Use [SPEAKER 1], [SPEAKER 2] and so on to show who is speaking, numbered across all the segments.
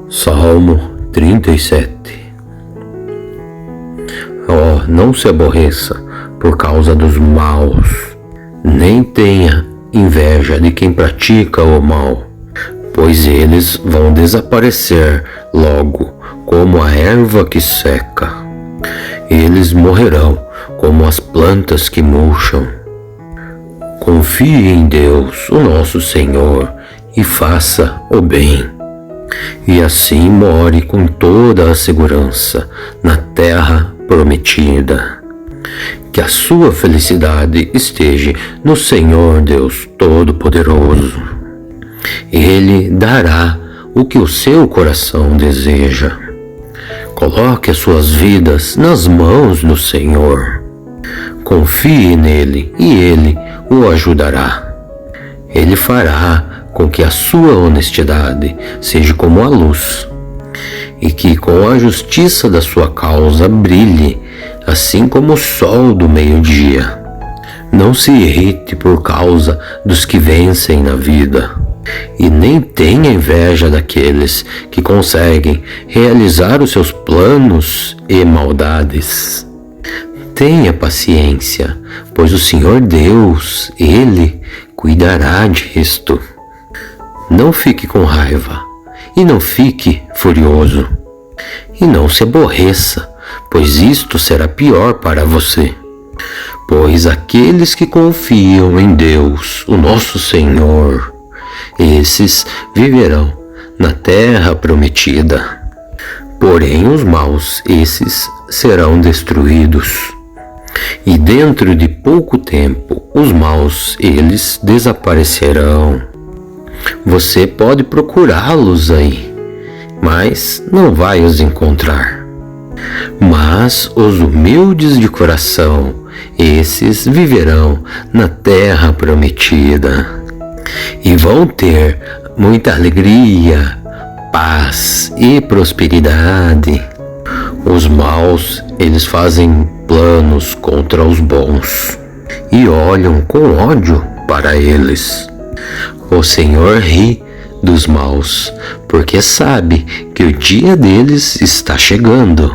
[SPEAKER 1] Salmo 37. Oh, não se aborreça por causa dos maus, nem tenha inveja de quem pratica o mal, pois eles vão desaparecer logo, como a erva que seca. Eles morrerão como as plantas que murcham. Confie em Deus, o nosso Senhor, e faça o bem. E assim more com toda a segurança na terra prometida. Que a sua felicidade esteja no Senhor Deus Todo-Poderoso. Ele dará o que o seu coração deseja. Coloque as suas vidas nas mãos do Senhor. Confie nele e ele o ajudará. Ele fará com que a sua honestidade seja como a luz, e que com a justiça da sua causa brilhe, assim como o sol do meio-dia. Não se irrite por causa dos que vencem na vida, e nem tenha inveja daqueles que conseguem realizar os seus planos e maldades. Tenha paciência, pois o Senhor Deus, Ele cuidará disto. Não fique com raiva, e não fique furioso, e não se aborreça, pois isto será pior para você. Pois aqueles que confiam em Deus, o nosso Senhor, esses viverão na terra prometida. Porém os maus, esses serão destruídos. E dentro de pouco tempo, os maus, eles desaparecerão. Você pode procurá-los aí, mas não vai os encontrar. Mas os humildes de coração, esses viverão na terra prometida e vão ter muita alegria, paz e prosperidade. Os maus, eles fazem planos contra os bons e olham com ódio para eles. O Senhor ri dos maus, porque sabe que o dia deles está chegando.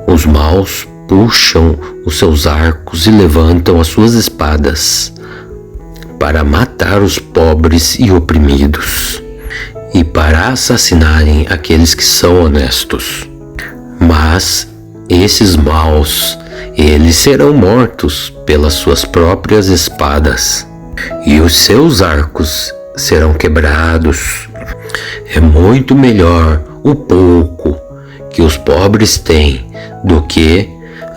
[SPEAKER 1] Os maus puxam os seus arcos e levantam as suas espadas para matar os pobres e oprimidos e para assassinarem aqueles que são honestos. Mas esses maus, eles serão mortos pelas suas próprias espadas, e os seus arcos serão quebrados. É muito melhor o pouco que os pobres têm do que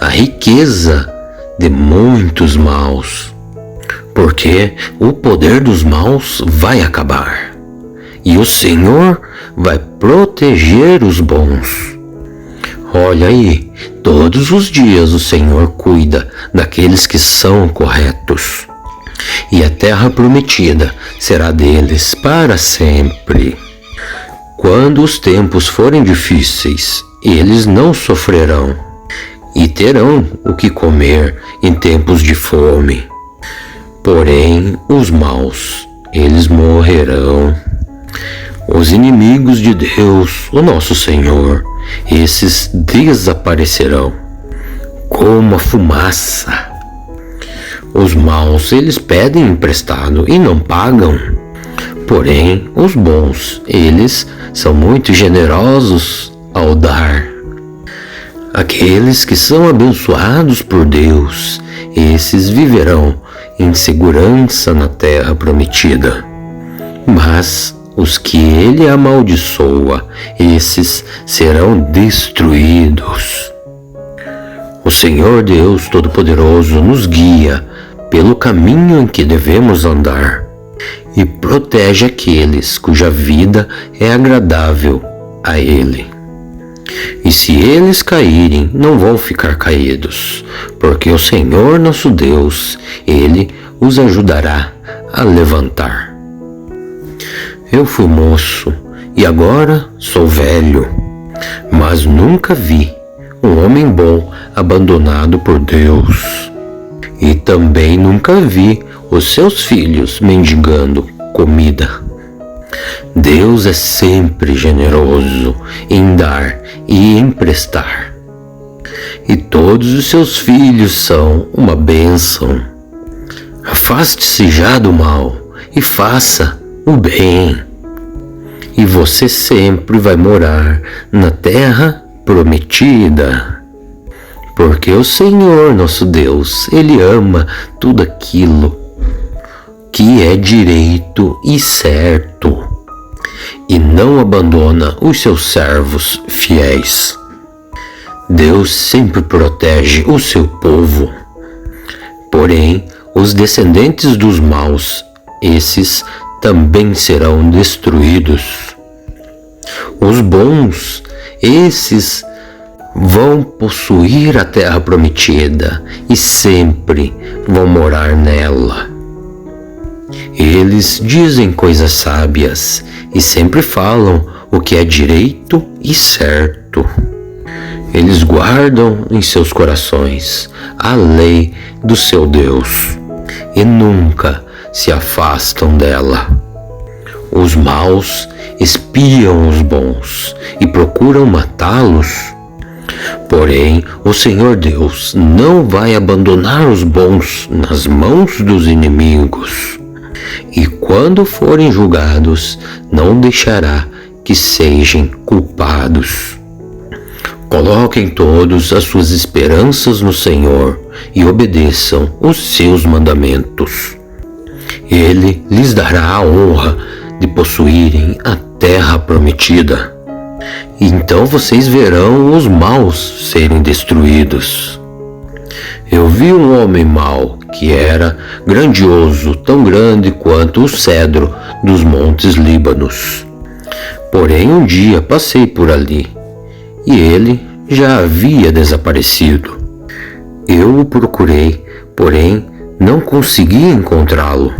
[SPEAKER 1] a riqueza de muitos maus, porque o poder dos maus vai acabar, e o Senhor vai proteger os bons. Olha aí, todos os dias o Senhor cuida daqueles que são corretos, e a terra prometida será deles para sempre. Quando os tempos forem difíceis, eles não sofrerão, e terão o que comer em tempos de fome. Porém, os maus, eles morrerão. Os inimigos de Deus, o nosso Senhor, esses desaparecerão como a fumaça. Os maus, eles pedem emprestado e não pagam. Porém, os bons, eles são muito generosos ao dar. Aqueles que são abençoados por Deus, esses viverão em segurança na terra prometida. Mas os que ele amaldiçoa, esses serão destruídos. O Senhor Deus Todo-Poderoso nos guia pelo caminho em que devemos andar e protege aqueles cuja vida é agradável a Ele. E se eles caírem, não vão ficar caídos, porque o Senhor nosso Deus, Ele os ajudará a levantar. Eu fui moço e agora sou velho, mas nunca vi um homem bom abandonado por Deus. E também nunca vi os seus filhos mendigando comida. Deus é sempre generoso em dar e emprestar. E todos os seus filhos são uma bênção. Afaste-se já do mal e faça o bem. E você sempre vai morar na terra prometida. Porque o Senhor, nosso Deus, Ele ama tudo aquilo que é direito e certo, e não abandona os seus servos fiéis. Deus sempre protege o seu povo. Porém, os descendentes dos maus, esses também serão destruídos. Os bons, esses vão possuir a terra prometida e sempre vão morar nela. Eles dizem coisas sábias e sempre falam o que é direito e certo. Eles guardam em seus corações a lei do seu Deus e nunca se afastam dela. Os maus espiam os bons e procuram matá-los. Porém, o Senhor Deus não vai abandonar os bons nas mãos dos inimigos. E quando forem julgados, não deixará que sejam culpados. Coloquem todos as suas esperanças no Senhor e obedeçam os seus mandamentos. Ele lhes dará a honra de possuírem a terra prometida. Então vocês verão os maus serem destruídos. Eu vi um homem mau que era grandioso, tão grande quanto o cedro dos montes Líbanos. Porém, um dia passei por ali e ele já havia desaparecido. Eu o procurei, porém não consegui encontrá-lo.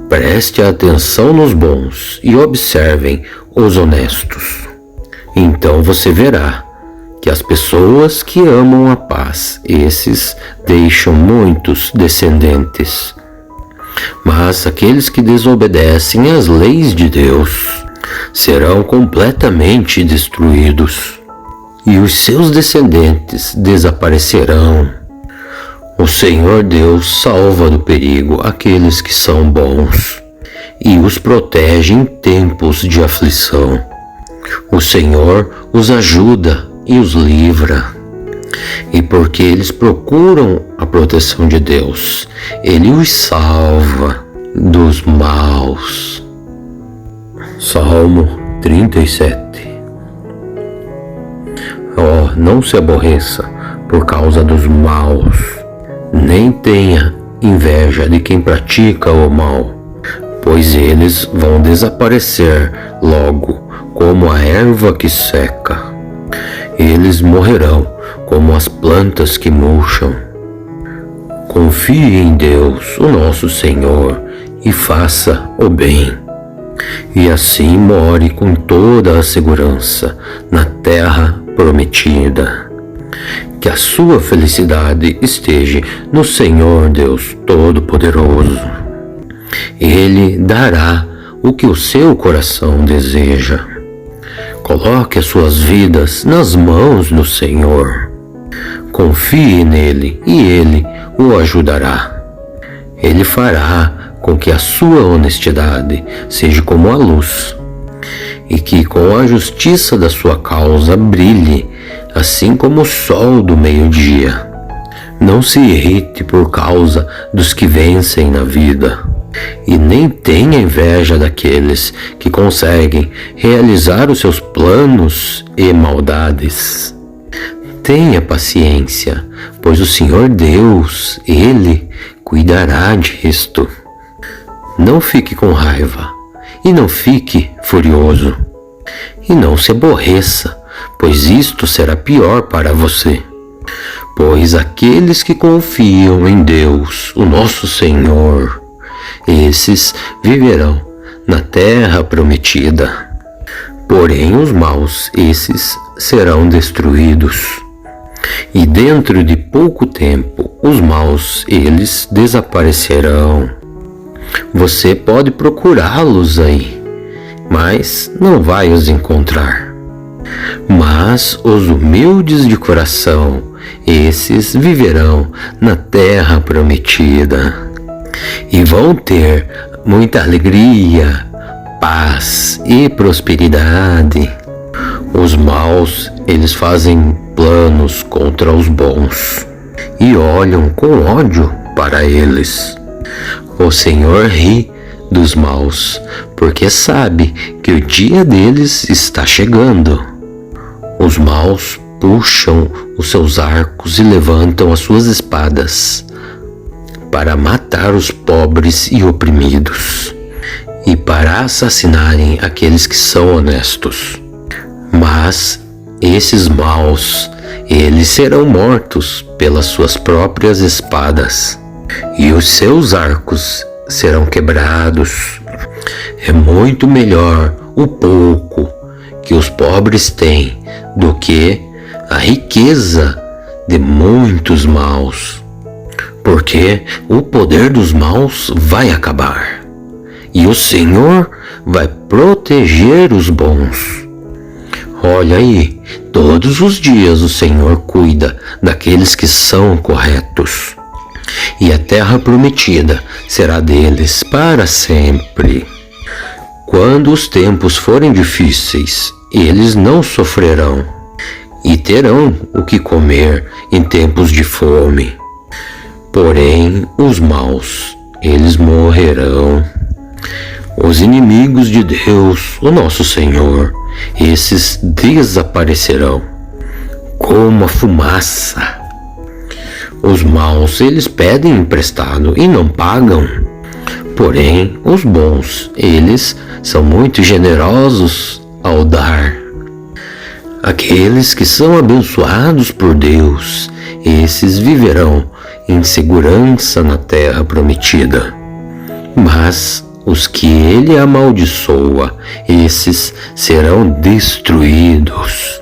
[SPEAKER 1] Preste atenção nos bons e observem os honestos. Então você verá que as pessoas que amam a paz, esses deixam muitos descendentes. Mas aqueles que desobedecem às leis de Deus serão completamente destruídos, e os seus descendentes desaparecerão. O Senhor Deus salva do perigo aqueles que são bons e os protege em tempos de aflição. O Senhor os ajuda e os livra. E porque eles procuram a proteção de Deus, Ele os salva dos maus. Salmo 37. Oh, não se aborreça por causa dos maus, nem tenha inveja de quem pratica o mal, pois eles vão desaparecer logo, como a erva que seca. Eles morrerão como as plantas que murcham. Confie em Deus, o nosso Senhor, e faça o bem. E assim more com toda a segurança na terra prometida. Que a sua felicidade esteja no Senhor Deus Todo-Poderoso. Ele dará o que o seu coração deseja. Coloque as suas vidas nas mãos do Senhor. Confie nele e ele o ajudará. Ele fará com que a sua honestidade seja como a luz, e que com a justiça da sua causa brilhe, assim como o sol do meio-dia. Não se irrite por causa dos que vencem na vida, e nem tenha inveja daqueles que conseguem realizar os seus planos e maldades. Tenha paciência, pois o Senhor Deus, Ele cuidará disto. Não fique com raiva, e não fique furioso, e não se aborreça, pois isto será pior para você. Pois aqueles que confiam em Deus, o nosso Senhor, esses viverão na terra prometida. Porém os maus, esses serão destruídos. E dentro de pouco tempo, os maus, eles desaparecerão. Você pode procurá-los aí mas não vai os encontrar. Mas os humildes de coração, esses viverão na terra prometida e vão ter muita alegria, paz e prosperidade. Os maus, eles fazem planos contra os bons e olham com ódio para eles. O Senhor ri dos maus, porque sabe que o dia deles está chegando. Os maus puxam os seus arcos e levantam as suas espadas para matar os pobres e oprimidos e para assassinarem aqueles que são honestos. Mas esses maus, eles serão mortos pelas suas próprias espadas e os seus arcos serão quebrados. É muito melhor o pouco que os pobres têm do que a riqueza de muitos maus, porque o poder dos maus vai acabar e o Senhor vai proteger os bons. Olha aí, todos os dias o Senhor cuida daqueles que são corretos, e a terra prometida será deles para sempre. Quando os tempos forem difíceis, eles não sofrerão, e terão o que comer em tempos de fome. Porém, os maus, eles morrerão. Os inimigos de Deus, o nosso Senhor, esses desaparecerão como a fumaça. Os maus, eles pedem emprestado e não pagam. Porém, os bons, eles são muito generosos ao dar. Aqueles que são abençoados por Deus, esses viverão em segurança na terra prometida. Mas os que ele amaldiçoa, esses serão destruídos.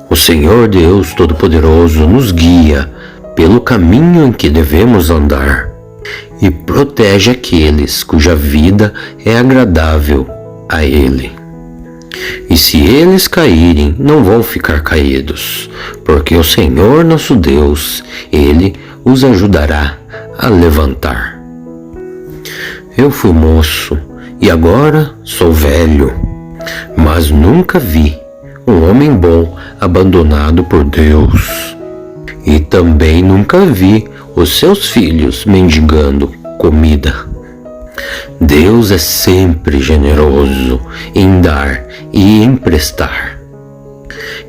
[SPEAKER 1] O Senhor Deus Todo-Poderoso nos guia pelo caminho em que devemos andar e protege aqueles cuja vida é agradável a Ele. E se eles caírem, não vão ficar caídos, porque o Senhor nosso Deus, Ele os ajudará a levantar. Eu fui moço e agora sou velho, mas nunca vi um homem bom abandonado por Deus. E também nunca vi os seus filhos mendigando comida. Deus é sempre generoso em dar e emprestar.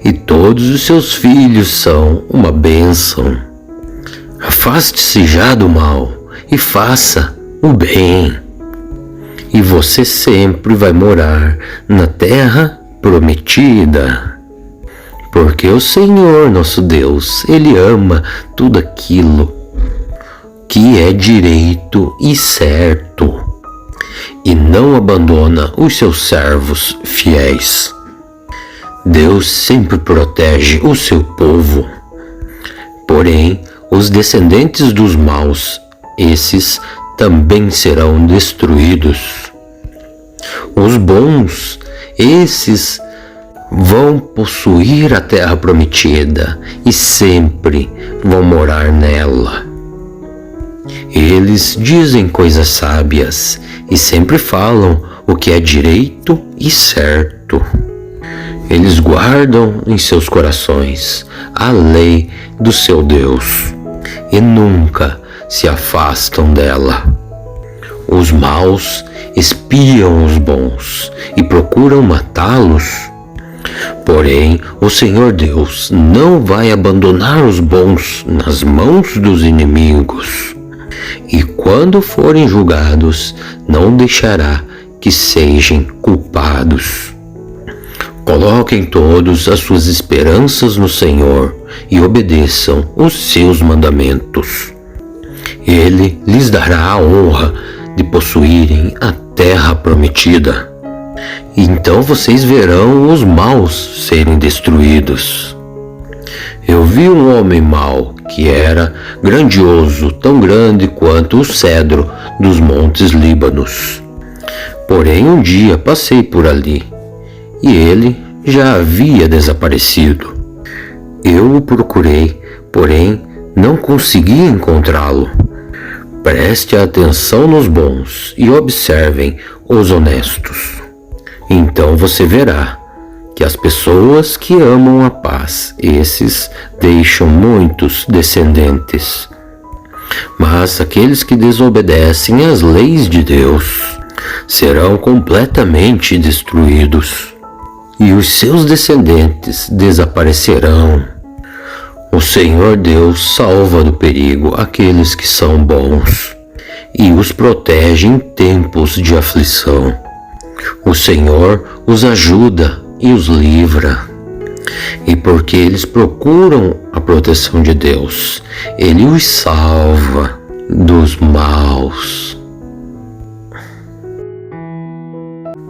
[SPEAKER 1] E todos os seus filhos são uma bênção. Afaste-se já do mal e faça o bem, e você sempre vai morar na terra prometida, porque o Senhor nosso Deus, Ele ama tudo aquilo que é direito e certo, e não abandona os seus servos fiéis. Deus sempre protege o seu povo, porém os descendentes dos maus, esses também serão destruídos. Os bons, esses vão possuir a terra prometida e sempre vão morar nela. Eles dizem coisas sábias e sempre falam o que é direito e certo. Eles guardam em seus corações a lei do seu Deus e nunca se afastam dela. Os maus espiam os bons e procuram matá-los. Porém, o Senhor Deus não vai abandonar os bons nas mãos dos inimigos. E quando forem julgados, não deixará que sejam culpados. Coloquem todos as suas esperanças no Senhor e obedeçam os seus mandamentos. Ele lhes dará a honra de possuírem a terra prometida. Então vocês verão os maus serem destruídos. Eu vi um homem mau que era grandioso, tão grande quanto o cedro dos montes Líbanos. Porém, um dia passei por ali, e ele já havia desaparecido. Eu o procurei, porém não consegui encontrá-lo. Preste atenção nos bons e observem os honestos. Então você verá que as pessoas que amam a paz, esses deixam muitos descendentes. Mas aqueles que desobedecem às leis de Deus serão completamente destruídos, e os seus descendentes desaparecerão. O Senhor Deus salva do perigo aqueles que são bons e os protege em tempos de aflição. O Senhor os ajuda e os livra. E porque eles procuram a proteção de Deus, Ele os salva dos maus.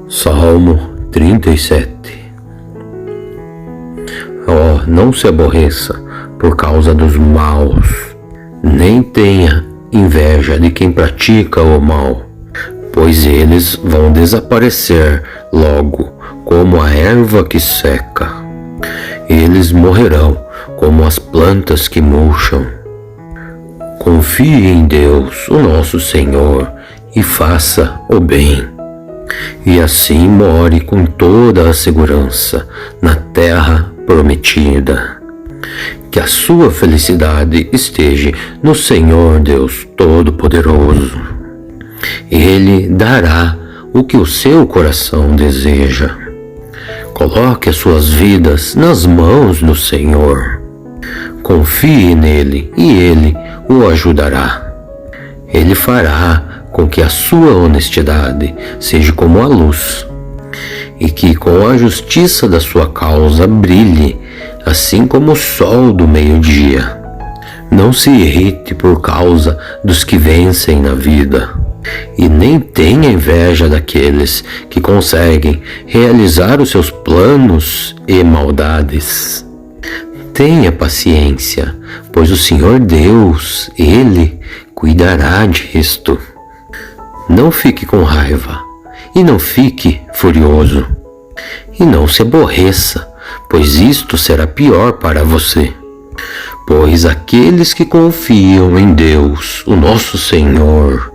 [SPEAKER 1] Salmo 37. Oh, não se aborreça por causa dos maus, nem tenha inveja de quem pratica o mal, pois eles vão desaparecer logo, como a erva que seca. Eles morrerão como as plantas que murcham. Confie em Deus, o nosso Senhor, e faça o bem. E assim more com toda a segurança na terra prometida. Que a sua felicidade esteja no Senhor Deus Todo-Poderoso. Ele dará o que o seu coração deseja. Coloque as suas vidas nas mãos do Senhor. Confie nele e ele o ajudará. Ele fará com que a sua honestidade seja como a luz, e que com a justiça da sua causa brilhe, assim como o sol do meio-dia. Não se irrite por causa dos que vencem na vida, e nem tenha inveja daqueles que conseguem realizar os seus planos e maldades. Tenha paciência, pois o Senhor Deus, Ele cuidará disto. Não fique com raiva, e não fique furioso, e não se aborreça, pois isto será pior para você. Pois aqueles que confiam em Deus, o nosso Senhor,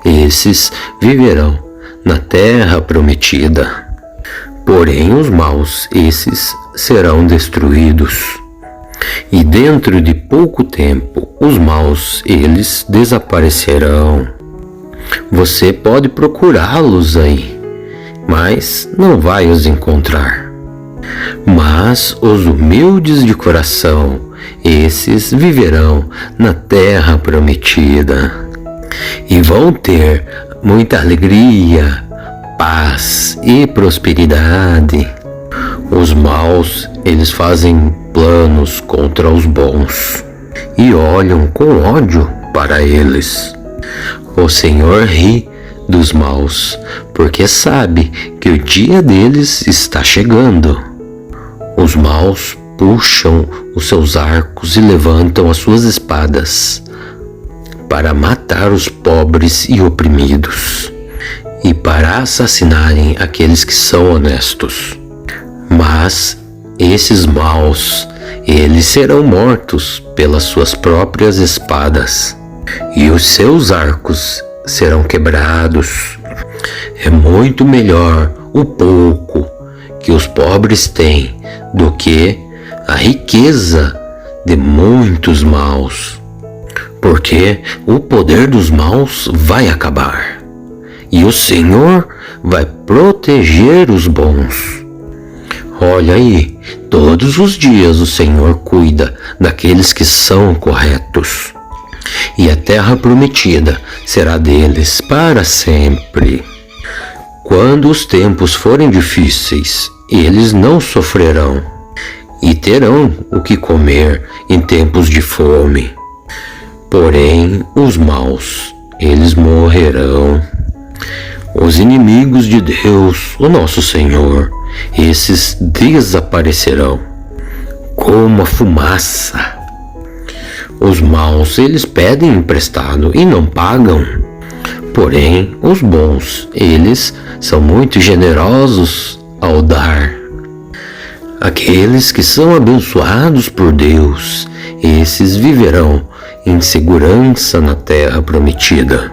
[SPEAKER 1] esses viverão na terra prometida. Porém os maus, esses serão destruídos. E dentro de pouco tempo, os maus, eles desaparecerão. Você pode procurá-los aí, mas não vai os encontrar. Mas os humildes de coração, esses viverão na terra prometida. E vão ter muita alegria, paz e prosperidade. Os maus, eles fazem planos contra os bons e olham com ódio para eles. O Senhor ri dos maus, porque sabe que o dia deles está chegando. Os maus puxam os seus arcos e levantam as suas espadas para matar os pobres e oprimidos, e para assassinarem aqueles que são honestos. Mas esses maus, eles serão mortos pelas suas próprias espadas, e os seus arcos serão quebrados. É muito melhor o pouco que os pobres têm do que a riqueza de muitos maus, porque o poder dos maus vai acabar, e o Senhor vai proteger os bons. Olha aí, todos os dias o Senhor cuida daqueles que são corretos, e a terra prometida será deles para sempre. Quando os tempos forem difíceis, eles não sofrerão, e terão o que comer em tempos de fome. Porém, os maus, eles morrerão. Os inimigos de Deus, o nosso Senhor, esses desaparecerão como a fumaça. Os maus, eles pedem emprestado e não pagam, Porém, os bons, eles são muito generosos ao dar. Aqueles que são abençoados por Deus, esses viverão em segurança na terra prometida.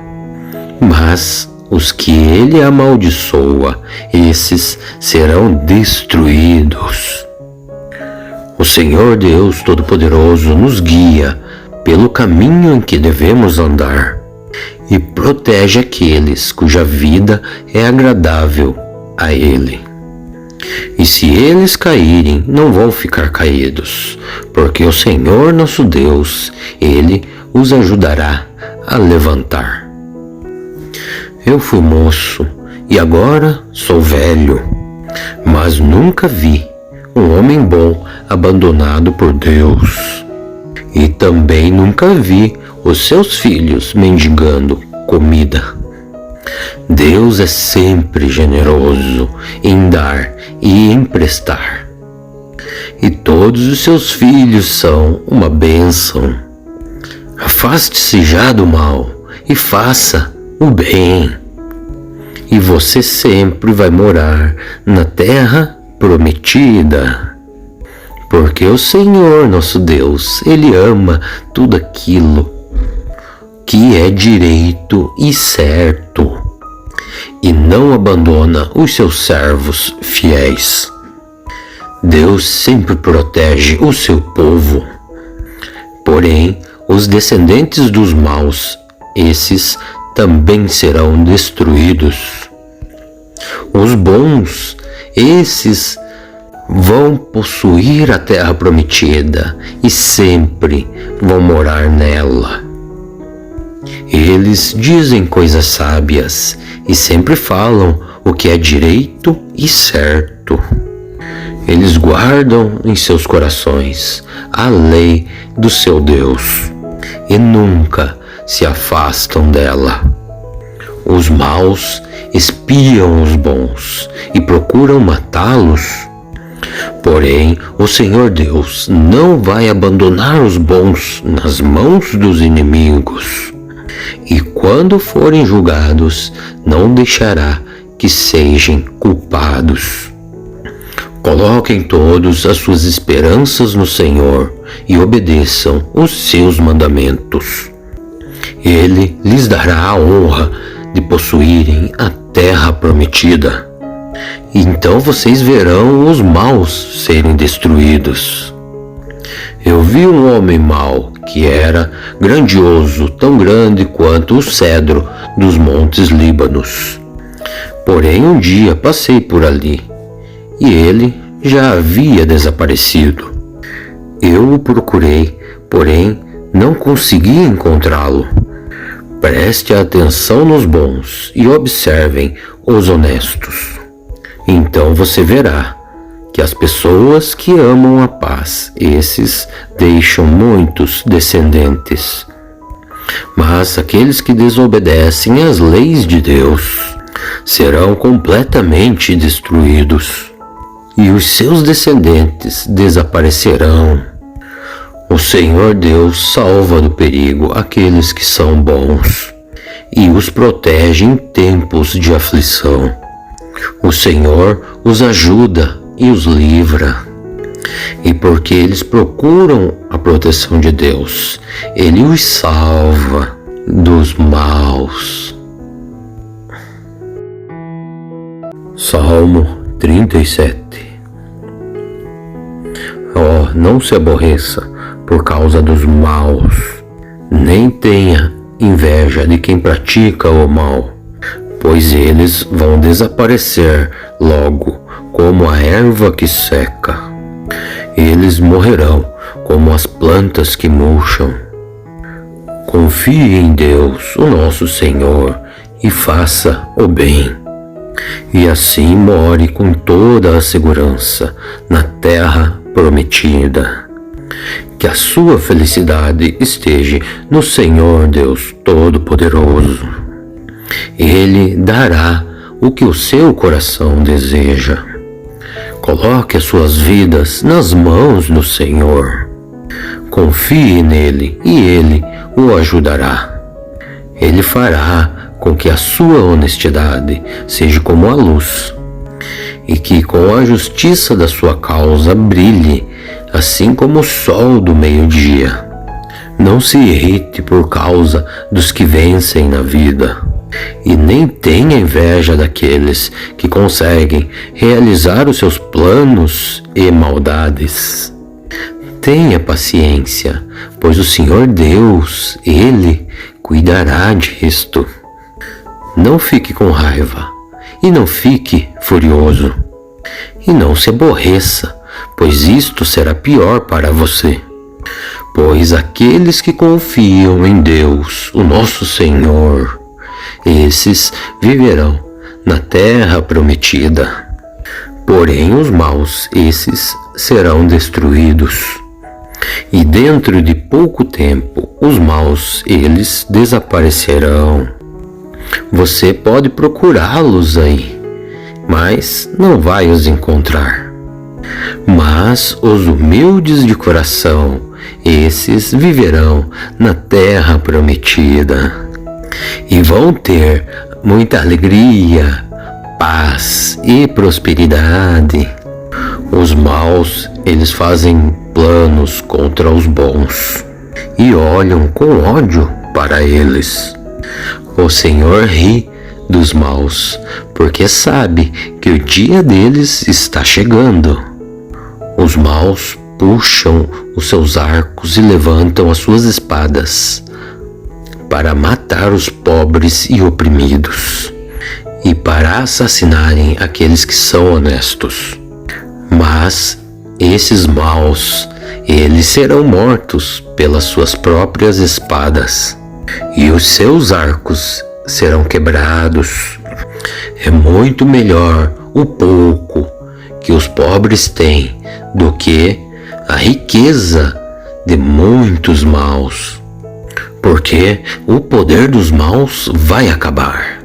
[SPEAKER 1] Mas os que ele amaldiçoa, esses serão destruídos. O Senhor Deus Todo-Poderoso nos guia pelo caminho em que devemos andar e protege aqueles cuja vida é agradável a Ele. E se eles caírem, não vão ficar caídos, porque o Senhor nosso Deus, Ele os ajudará a levantar. Eu fui moço e agora sou velho, mas nunca vi um homem bom abandonado por Deus. E também nunca vi os seus filhos mendigando comida. Deus é sempre generoso em dar e emprestar. E todos os seus filhos são uma bênção. Afaste-se já do mal e faça o bem. E você sempre vai morar na terra prometida. Porque o Senhor nosso Deus, Ele ama tudo aquilo que é direito e certo, e não abandona os seus servos fiéis. Deus sempre protege o seu povo. Porém, os descendentes dos maus, esses também serão destruídos. Os bons, esses vão possuir a terra prometida e sempre vão morar nela. Eles dizem coisas sábias e sempre falam o que é direito e certo. Eles guardam em seus corações a lei do seu Deus e nunca se afastam dela. Os maus espiam os bons e procuram matá-los. Porém, o Senhor Deus não vai abandonar os bons nas mãos dos inimigos. E quando forem julgados, não deixará que sejam culpados. Coloquem todos as suas esperanças no Senhor e obedeçam os seus mandamentos. Ele lhes dará a honra de possuírem a terra prometida. Então vocês verão os maus serem destruídos. Eu vi um homem mau que era grandioso, tão grande quanto o cedro dos montes Líbanos. Porém, um dia passei por ali e ele já havia desaparecido. Eu o procurei, porém não consegui encontrá-lo. Preste atenção nos bons e observem os honestos. Então você verá que as pessoas que amam a paz, esses deixam muitos descendentes. Mas aqueles que desobedecem às leis de Deus serão completamente destruídos, e os seus descendentes desaparecerão. O Senhor Deus salva do perigo aqueles que são bons e os protege em tempos de aflição. O Senhor os ajuda e os livra. E porque eles procuram a proteção de Deus, Ele os salva dos maus. Salmo 37. Oh, não se aborreça por causa dos maus, nem tenha inveja de quem pratica o mal, pois eles vão desaparecer logo, como a erva que seca. Eles morrerão como as plantas que murcham. Confie em Deus, o nosso Senhor, e faça o bem. E assim more com toda a segurança na terra prometida. Que a sua felicidade esteja no Senhor Deus Todo-Poderoso. Ele dará o que o seu coração deseja. Coloque as suas vidas nas mãos do Senhor. Confie nele e ele o ajudará. Ele fará com que a sua honestidade seja como a luz, e que com a justiça da sua causa brilhe, assim como o sol do meio-dia. Não se irrite por causa dos que vencem na vida, e nem tenha inveja daqueles que conseguem realizar os seus planos e maldades. Tenha paciência, pois o Senhor Deus, Ele cuidará disto. Não fique com raiva, e não fique furioso, e não se aborreça, pois isto será pior para você. Pois aqueles que confiam em Deus, o nosso Senhor, esses viverão na terra prometida. Porém os maus, esses serão destruídos. E dentro de pouco tempo, os maus, eles desaparecerão. Você pode procurá-los aí, mas não vai os encontrar. Mas os humildes de coração, esses viverão na terra prometida e vão ter muita alegria, paz e prosperidade. Os maus, eles fazem planos contra os bons e olham com ódio para eles. O Senhor ri dos maus, porque sabe que o dia deles está chegando. Os maus puxam os seus arcos e levantam as suas espadas para matar os pobres e oprimidos e para assassinarem aqueles que são honestos. Mas esses maus, eles serão mortos pelas suas próprias espadas e os seus arcos serão quebrados. É muito melhor o pouco que os pobres têm do que a riqueza de muitos maus, porque o poder dos maus vai acabar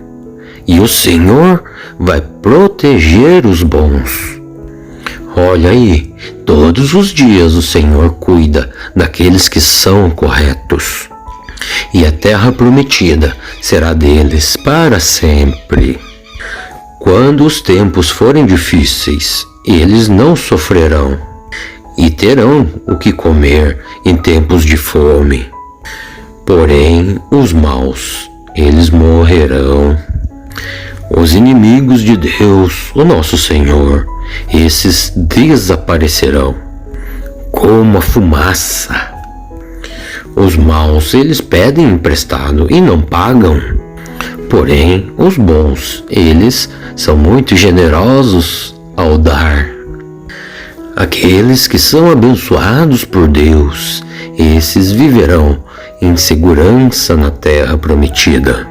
[SPEAKER 1] e o Senhor vai proteger os bons. Olha aí, todos os dias o Senhor cuida daqueles que são corretos, e a terra prometida será deles para sempre. Quando os tempos forem difíceis, eles não sofrerão, e terão o que comer em tempos de fome. Porém, os maus, eles morrerão. Os inimigos de Deus, o nosso Senhor, esses desaparecerão como a fumaça. Os maus, eles pedem emprestado e não pagam. Porém, os bons, eles são muito generosos ao dar. Aqueles que são abençoados por Deus, esses viverão em segurança na terra prometida.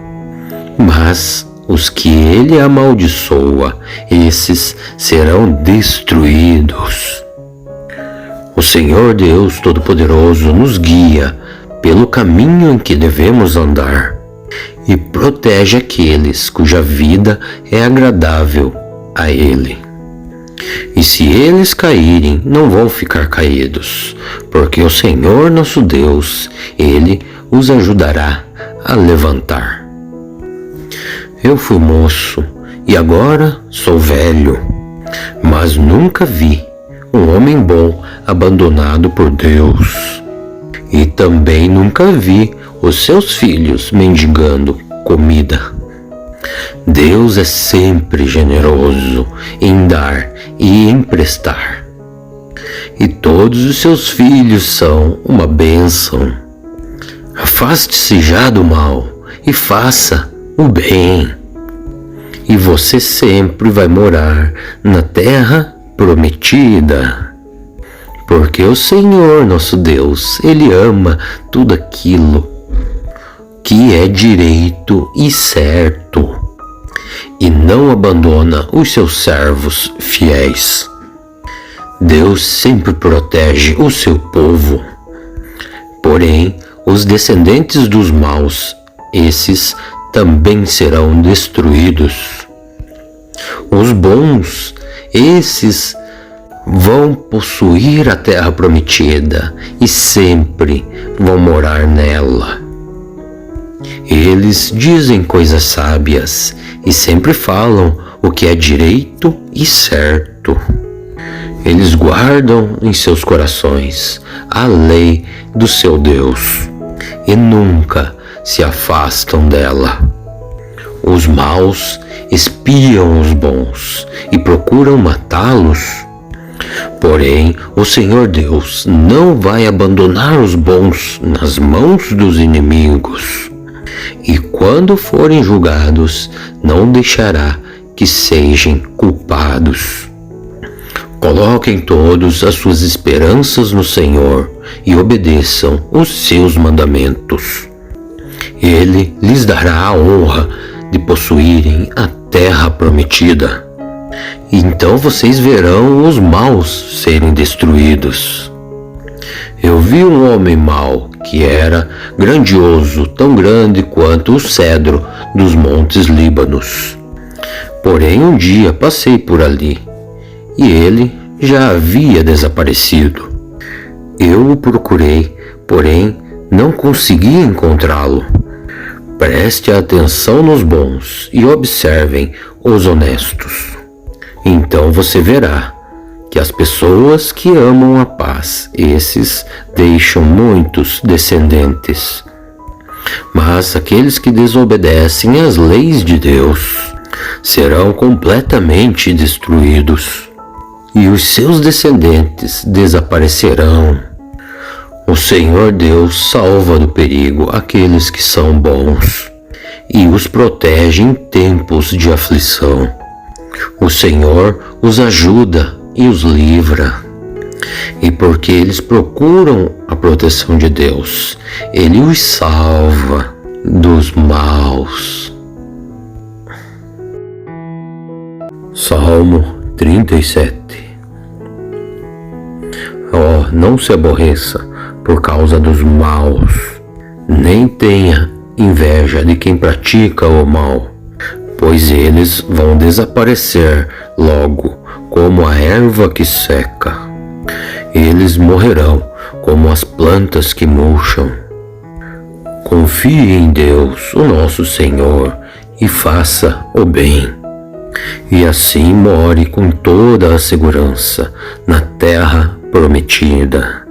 [SPEAKER 1] Mas os que ele amaldiçoa, esses serão destruídos. O Senhor Deus Todo-Poderoso nos guia pelo caminho em que devemos andar e protege aqueles cuja vida é agradável a Ele. E se eles caírem, não vão ficar caídos, porque o Senhor nosso Deus, Ele os ajudará a levantar. Eu fui moço e agora sou velho, mas nunca vi um homem bom abandonado por Deus. E também nunca vi os seus filhos mendigando comida. Deus é sempre generoso em dar e emprestar, e todos os seus filhos são uma bênção. Afaste-se já do mal e faça o bem, e você sempre vai morar na terra prometida, porque o Senhor nosso Deus, Ele ama tudo aquilo que é direito e certo, e não abandona os seus servos fiéis. Deus sempre protege o seu povo, porém os descendentes dos maus, esses também serão destruídos. Os bons, esses vão possuir a terra prometida e sempre vão morar nela. Eles dizem coisas sábias e sempre falam o que é direito e certo. Eles guardam em seus corações a lei do seu Deus e nunca se afastam dela. Os maus espiam os bons e procuram matá-los. Porém, o Senhor Deus não vai abandonar os bons nas mãos dos inimigos. E quando forem julgados, não deixará que sejam culpados. Coloquem todos as suas esperanças no Senhor e obedeçam os seus mandamentos. Ele lhes dará a honra de possuírem a terra prometida. Então vocês verão os maus serem destruídos. Eu vi um homem mau que era grandioso, tão grande quanto o cedro dos montes Líbanos. Porém, um dia passei por ali e ele já havia desaparecido. Eu o procurei, porém não consegui encontrá-lo. Preste atenção nos bons e observem os honestos. Então você verá que as pessoas que amam a paz, esses deixam muitos descendentes. Mas aqueles que desobedecem às leis de Deus serão completamente destruídos, e os seus descendentes desaparecerão. O Senhor Deus salva do perigo aqueles que são bons e os protege em tempos de aflição. O Senhor os ajuda e os livra. E porque eles procuram a proteção de Deus, Ele os salva dos maus. Salmo 37. Não se aborreça por causa dos maus, nem tenha inveja de quem pratica o mal, pois eles vão desaparecer logo, como a erva que seca. Eles morrerão como as plantas que murcham. Confie em Deus, o nosso Senhor, e faça o bem. E assim more com toda a segurança na terra prometida.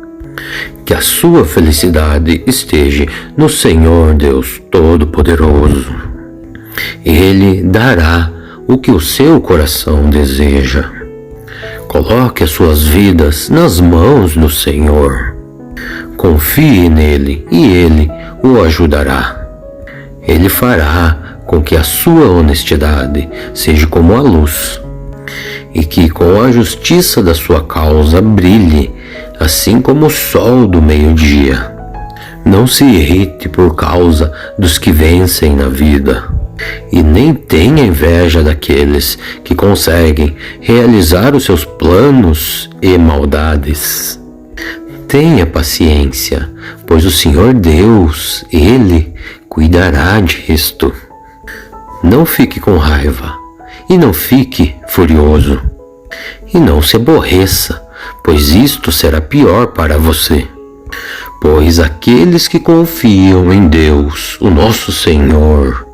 [SPEAKER 1] Que a sua felicidade esteja no Senhor Deus Todo-Poderoso. Ele dará o que o seu coração deseja. Coloque as suas vidas nas mãos do Senhor. Confie nele e ele o ajudará. Ele fará com que a sua honestidade seja como a luz, e que com a justiça da sua causa brilhe, assim como o sol do meio-dia. Não se irrite por causa dos que vencem na vida, e nem tenha inveja daqueles que conseguem realizar os seus planos e maldades. Tenha paciência, pois o Senhor Deus, Ele cuidará disto. Não fique com raiva, e não fique furioso, e não se aborreça, pois isto será pior para você. Pois aqueles que confiam em Deus, o nosso Senhor,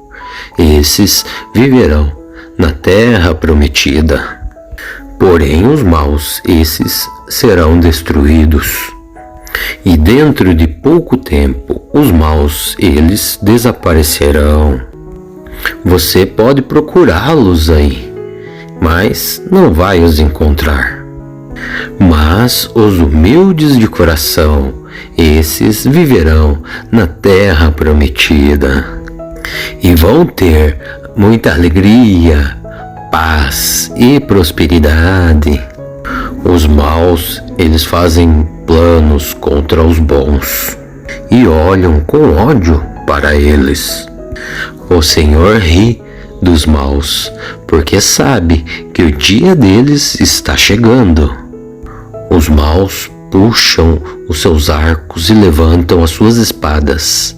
[SPEAKER 1] esses viverão na terra prometida. Porém os maus, esses serão destruídos. E dentro de pouco tempo, os maus, eles desaparecerão. Você pode procurá-los aí, mas não vai os encontrar. Mas os humildes de coração, esses viverão na terra prometida e vão ter muita alegria, paz e prosperidade. Os maus, eles fazem planos contra os bons e olham com ódio para eles. O Senhor ri dos maus, porque sabe que o dia deles está chegando. Os maus puxam os seus arcos e levantam as suas espadas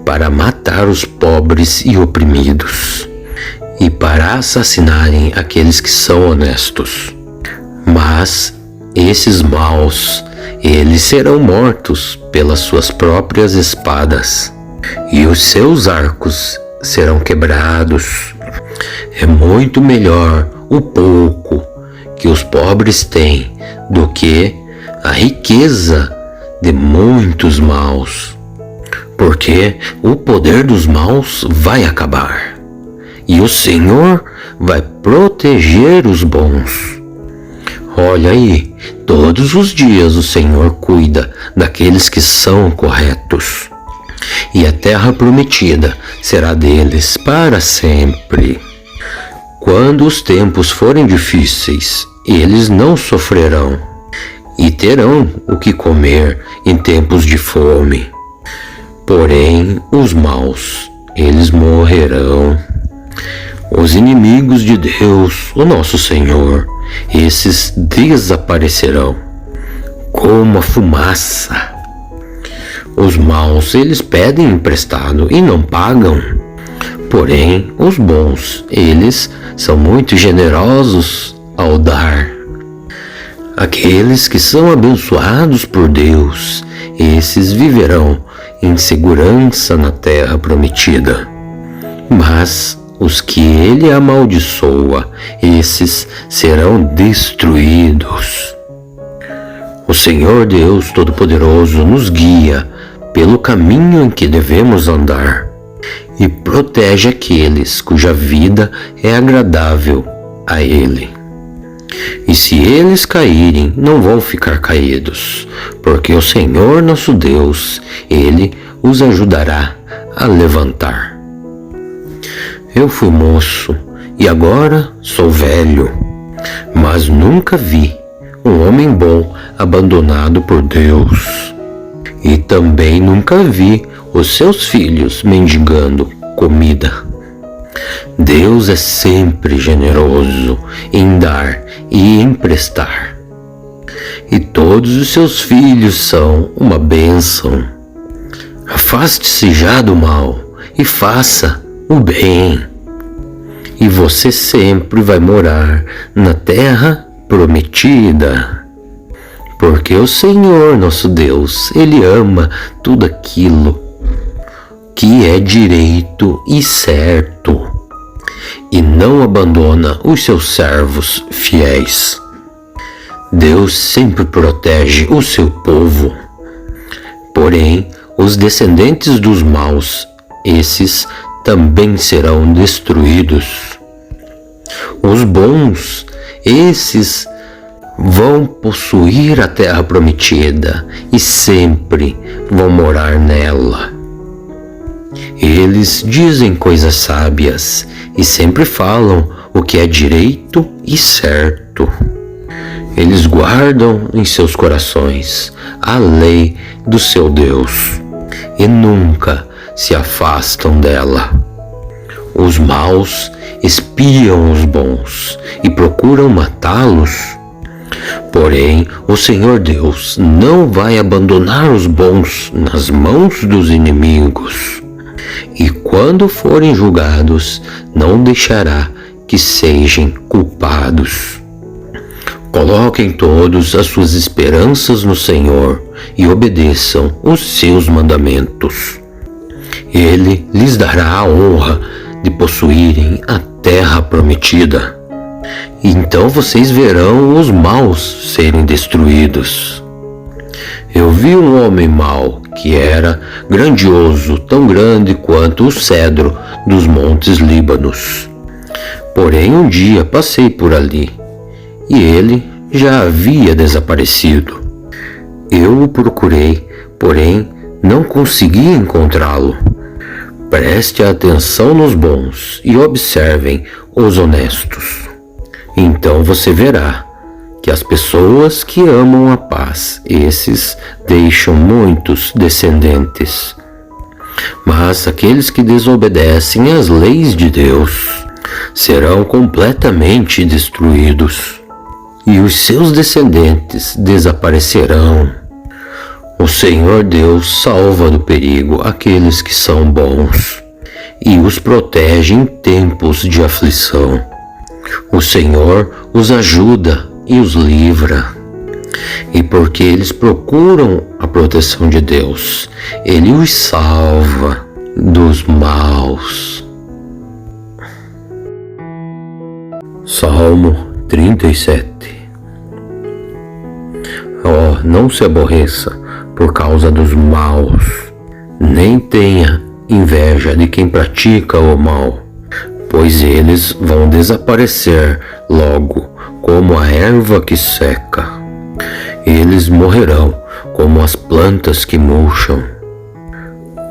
[SPEAKER 1] para matar os pobres e oprimidos e para assassinarem aqueles que são honestos. Mas esses maus, eles serão mortos pelas suas próprias espadas. e os seus arcos serão quebrados. É muito melhor o pouco que os pobres têm do que a riqueza de muitos maus, porque o poder dos maus vai acabar e o Senhor vai proteger os bons. Olha aí, todos os dias o Senhor cuida daqueles que são corretos, e a terra prometida será deles para sempre. Quando os tempos forem difíceis, eles não sofrerão, e terão o que comer em tempos de fome. Porém, os maus, eles morrerão. Os inimigos de Deus, o nosso Senhor, esses desaparecerão como a fumaça. Os maus, eles pedem emprestado e não pagam. Porém, os bons, eles são muito generosos ao dar. Aqueles que são abençoados por Deus, esses viverão em segurança na terra prometida. Mas os que ele amaldiçoa, esses serão destruídos. O Senhor Deus Todo-Poderoso nos guia pelo caminho em que devemos andar e protege aqueles cuja vida é agradável a Ele. E se eles caírem, não vão ficar caídos, porque o Senhor nosso Deus, Ele os ajudará a levantar. Eu fui moço e agora sou velho, mas nunca vi um homem bom abandonado por Deus. E também nunca vi os seus filhos mendigando comida. Deus é sempre generoso em dar e emprestar. E todos os seus filhos são uma bênção. Afaste-se já do mal e faça o bem. E você sempre vai morar na terra prometida. Porque o Senhor nosso Deus, Ele ama tudo aquilo que é direito e certo, e não abandona os seus servos fiéis. Deus sempre protege o seu povo. Porém, os descendentes dos maus, esses também serão destruídos. Os bons, esses vão possuir a terra prometida e sempre vão morar nela. Eles dizem coisas sábias e sempre falam o que é direito e certo. Eles guardam em seus corações a lei do seu Deus e nunca se afastam dela. Os maus espiam os bons e procuram matá-los. Porém, o Senhor Deus não vai abandonar os bons nas mãos dos inimigos. E quando forem julgados, não deixará que sejam culpados. Coloquem todos as suas esperanças no Senhor e obedeçam os seus mandamentos. Ele lhes dará a honra de possuírem a terra prometida. Então vocês verão os maus serem destruídos. Eu vi um homem mau que era grandioso, tão grande quanto o cedro dos montes Líbanos. Porém, um dia passei por ali e ele já havia desaparecido. Eu o procurei, porém não consegui encontrá-lo. Preste atenção nos bons e observem os honestos. Então você verá que as pessoas que amam a paz, esses deixam muitos descendentes. Mas aqueles que desobedecem às leis de Deus serão completamente destruídos, e os seus descendentes desaparecerão. O Senhor Deus salva do perigo aqueles que são bons e os protege em tempos de aflição. O Senhor os ajuda e os livra. E porque eles procuram a proteção de Deus, Ele os salva. dos maus. Salmo 37. Oh, não se aborreça por causa dos maus, nem tenha inveja de quem pratica o mal, pois eles vão desaparecer logo como a erva que seca. Eles morrerão como as plantas que murcham.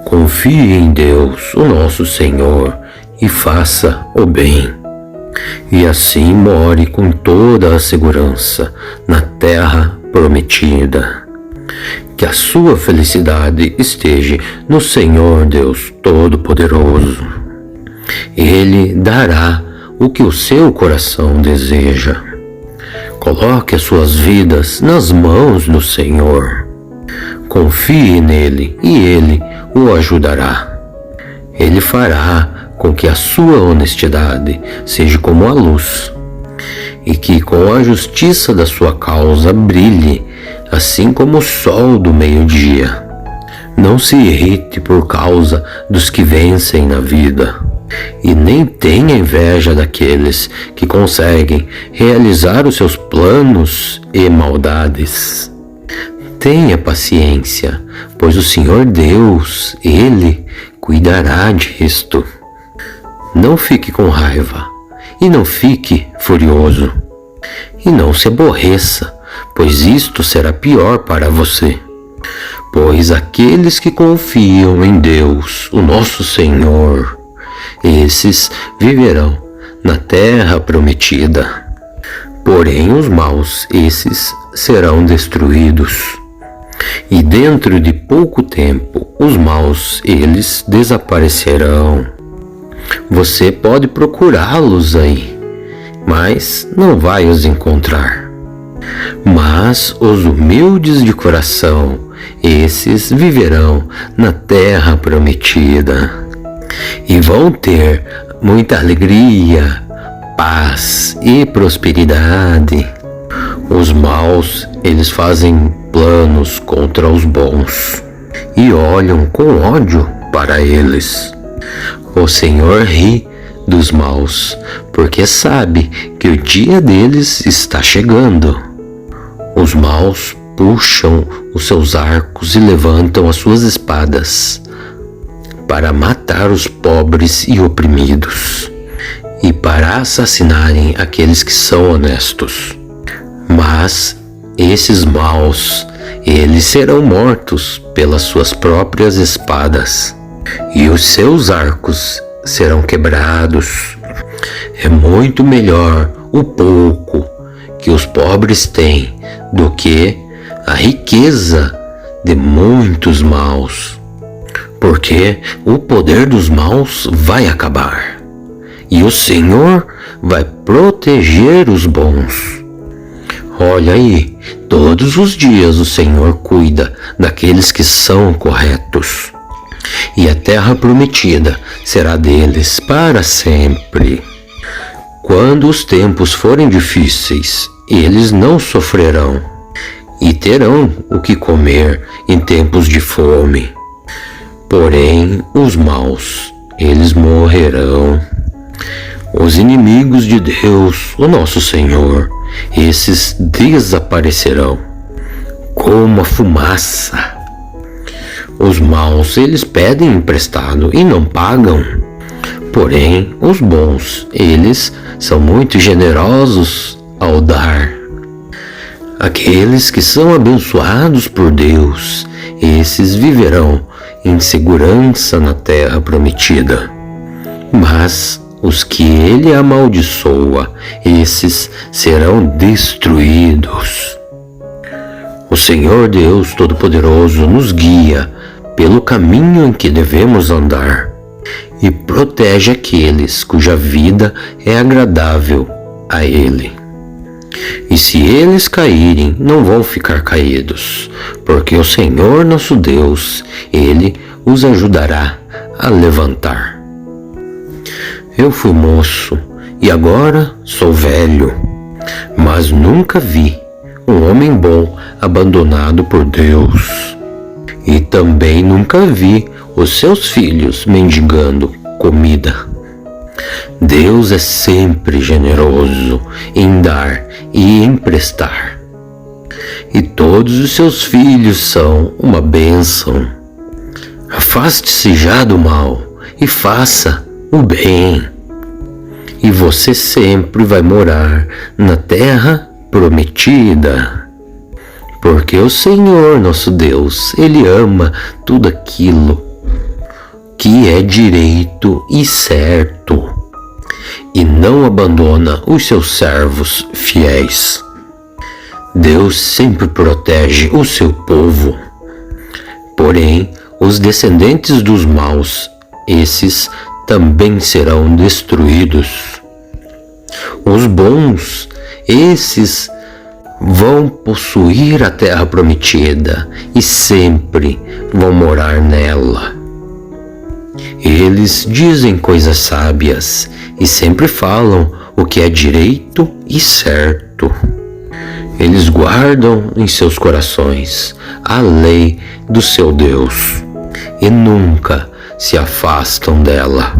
[SPEAKER 1] Confie em Deus, o nosso Senhor, e faça o bem. E assim more com toda a segurança na terra prometida. Que a sua felicidade esteja no Senhor Deus Todo-Poderoso. Ele dará o que o seu coração deseja. Coloque as suas vidas nas mãos do Senhor. Confie nele e ele o ajudará. Ele fará com que a sua honestidade seja como a luz, e que com a justiça da sua causa brilhe, assim como o sol do meio-dia. Não se irrite por causa dos que vencem na vida, e nem tenha inveja daqueles que conseguem realizar os seus planos e maldades. Tenha paciência, pois o Senhor Deus, Ele cuidará disto. Não fique com raiva, e não fique furioso, e não se aborreça, pois isto será pior para você. Pois aqueles que confiam em Deus, o nosso Senhor, esses viverão na terra prometida. Porém os maus, esses serão destruídos. E dentro de pouco tempo, os maus, eles desaparecerão. Você pode procurá-los aí, mas não vai os encontrar. Mas os humildes de coração, esses viverão na terra prometida e vão ter muita alegria, paz e prosperidade. Os maus, eles fazem planos contra os bons e olham com ódio para eles. O Senhor ri dos maus, porque sabe que o dia deles está chegando. Os maus puxam os seus arcos e levantam as suas espadas para matar os pobres e oprimidos e para assassinarem aqueles que são honestos. Mas esses maus, eles serão mortos pelas suas próprias espadas, e os seus arcos serão quebrados. É muito melhor o pouco que os pobres têm do que a riqueza de muitos maus, porque o poder dos maus vai acabar, e o Senhor vai proteger os bons. Olha aí, todos os dias o Senhor cuida daqueles que são corretos, e a terra prometida será deles para sempre. Quando os tempos forem difíceis, eles não sofrerão, e terão o que comer em tempos de fome. Porém, os maus, eles morrerão. Os inimigos de Deus, o nosso Senhor, esses desaparecerão como a fumaça. Os maus, eles pedem emprestado e não pagam. Porém, os bons, eles são muito generosos ao dar. Aqueles que são abençoados por Deus, esses viverão em segurança na terra prometida. Mas os que ele amaldiçoa, esses serão destruídos. O Senhor Deus Todo-Poderoso nos guia pelo caminho em que devemos andar e protege aqueles cuja vida é agradável a Ele. E se eles caírem, não vão ficar caídos, porque o Senhor nosso Deus, Ele os ajudará a levantar. Eu fui moço e agora sou velho, mas nunca vi um homem bom abandonado por Deus. E também nunca vi os seus filhos mendigando comida. Deus é sempre generoso em dar e emprestar. E todos os seus filhos são uma bênção. Afaste-se já do mal e faça o bem. E você sempre vai morar na terra prometida. Porque o Senhor, nosso Deus, Ele ama tudo aquilo que é direito e certo, e não abandona os seus servos fiéis. Deus sempre protege o seu povo. Porém, os descendentes dos maus, esses também serão destruídos. Os bons, esses vão possuir a terra prometida e sempre vão morar nela. Eles dizem coisas sábias e sempre falam o que é direito e certo. Eles guardam em seus corações a lei do seu Deus e nunca se afastam dela.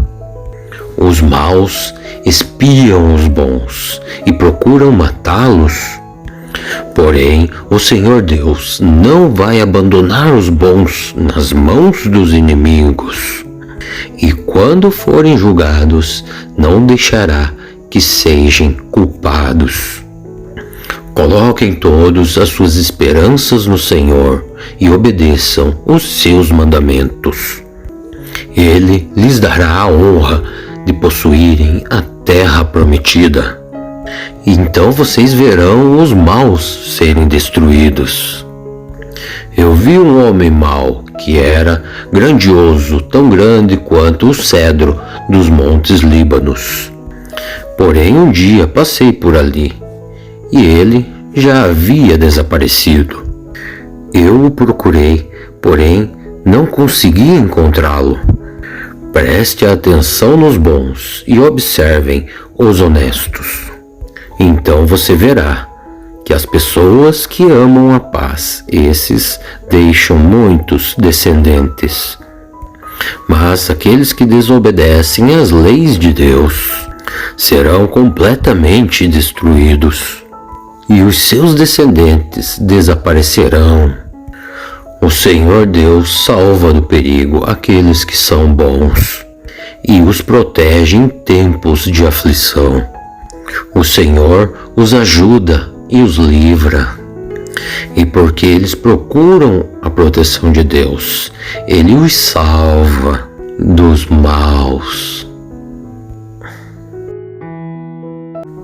[SPEAKER 1] Os maus espiam os bons e procuram matá-los. Porém, o Senhor Deus não vai abandonar os bons nas mãos dos inimigos. E quando forem julgados, não deixará que sejam culpados. Coloquem todos as suas esperanças no Senhor e obedeçam os seus mandamentos. Ele lhes dará a honra de possuírem a terra prometida. Então vocês verão os maus serem destruídos. Eu vi um homem mau que era grandioso, tão grande quanto o cedro dos montes Líbanos. Porém, um dia passei por ali e ele já havia desaparecido. Eu o procurei, porém não consegui encontrá-lo. Preste atenção nos bons e observem os honestos. Então você verá que as pessoas que amam a paz, esses deixam muitos descendentes. Mas aqueles que desobedecem às leis de Deus serão completamente destruídos, e os seus descendentes desaparecerão. O Senhor Deus salva do perigo aqueles que são bons e os protege em tempos de aflição. O Senhor os ajuda e os livra. E porque eles procuram a proteção de Deus, Ele os salva dos maus.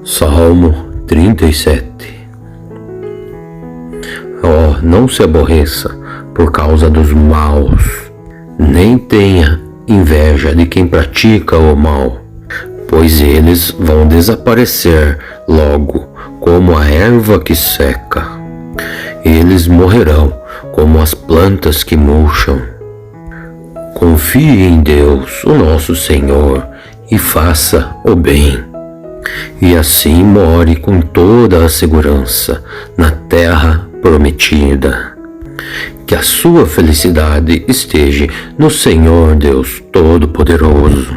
[SPEAKER 1] Salmo 37. Oh, não se aborreça por causa dos maus, nem tenha inveja de quem pratica o mal, pois eles vão desaparecer logo, como a erva que seca. Eles morrerão como as plantas que murcham. Confie em Deus, o nosso Senhor, e faça o bem. E assim more com toda a segurança na terra prometida. Que a sua felicidade esteja no Senhor Deus Todo-Poderoso.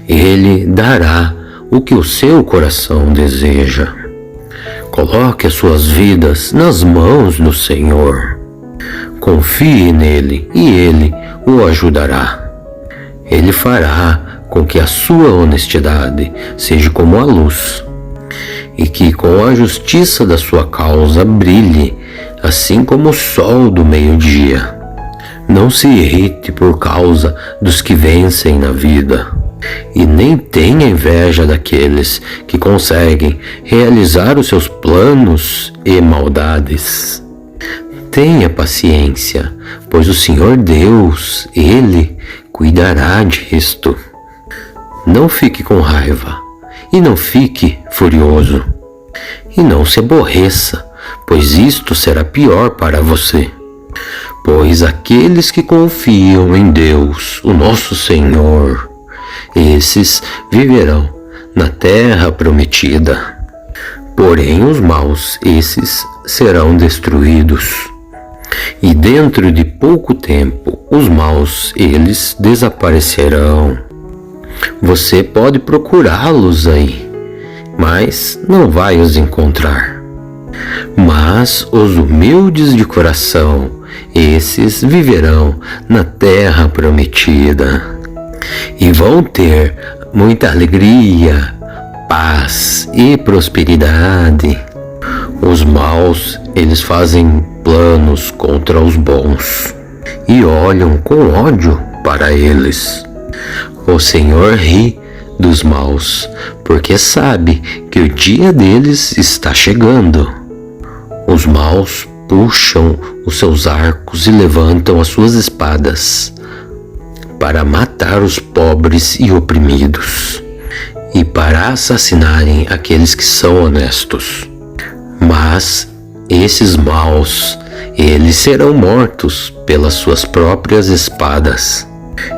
[SPEAKER 1] Ele dará o que o seu coração deseja. Coloque as suas vidas nas mãos do Senhor. Confie nele e ele o ajudará. Ele fará com que a sua honestidade seja como a luz, e que com a justiça da sua causa brilhe, assim como o sol do meio-dia. Não se irrite por causa dos que vencem na vida, e nem tenha inveja daqueles que conseguem realizar os seus planos e maldades. Tenha paciência, pois o Senhor Deus, Ele cuidará disto. Não fique com raiva, e não fique furioso, e não se aborreça, pois isto será pior para você. Pois aqueles que confiam em Deus, o nosso Senhor, esses viverão na terra prometida. Porém os maus, esses serão destruídos. E dentro de pouco tempo, os maus, eles desaparecerão. Você pode procurá-los aí, mas não vai os encontrar. Mas os humildes de coração, esses viverão na terra prometida e vão ter muita alegria, paz e prosperidade. Os maus, eles fazem planos contra os bons e olham com ódio para eles. O Senhor ri dos maus, porque sabe que o dia deles está chegando. Os maus puxam os seus arcos e levantam as suas espadas para matar os pobres e oprimidos e para assassinarem aqueles que são honestos. Mas esses maus, eles serão mortos pelas suas próprias espadas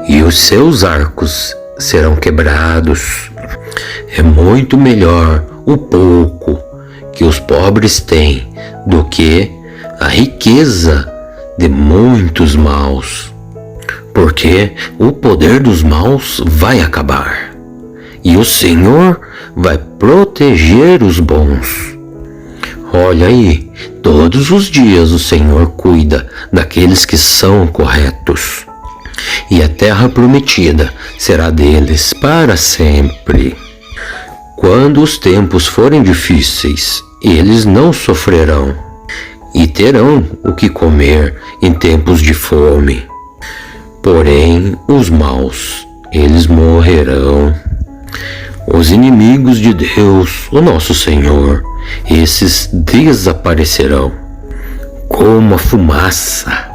[SPEAKER 1] e os seus arcos serão quebrados. É muito melhor o pouco que os pobres têm do que a riqueza de muitos maus, porque o poder dos maus vai acabar e o Senhor vai proteger os bons. Olha aí, todos os dias o Senhor cuida daqueles que são corretos, e a terra prometida será deles para sempre. Quando os tempos forem difíceis, eles não sofrerão, e terão o que comer em tempos de fome. Porém, os maus, eles morrerão. Os inimigos de Deus, o nosso Senhor, esses desaparecerão como a fumaça.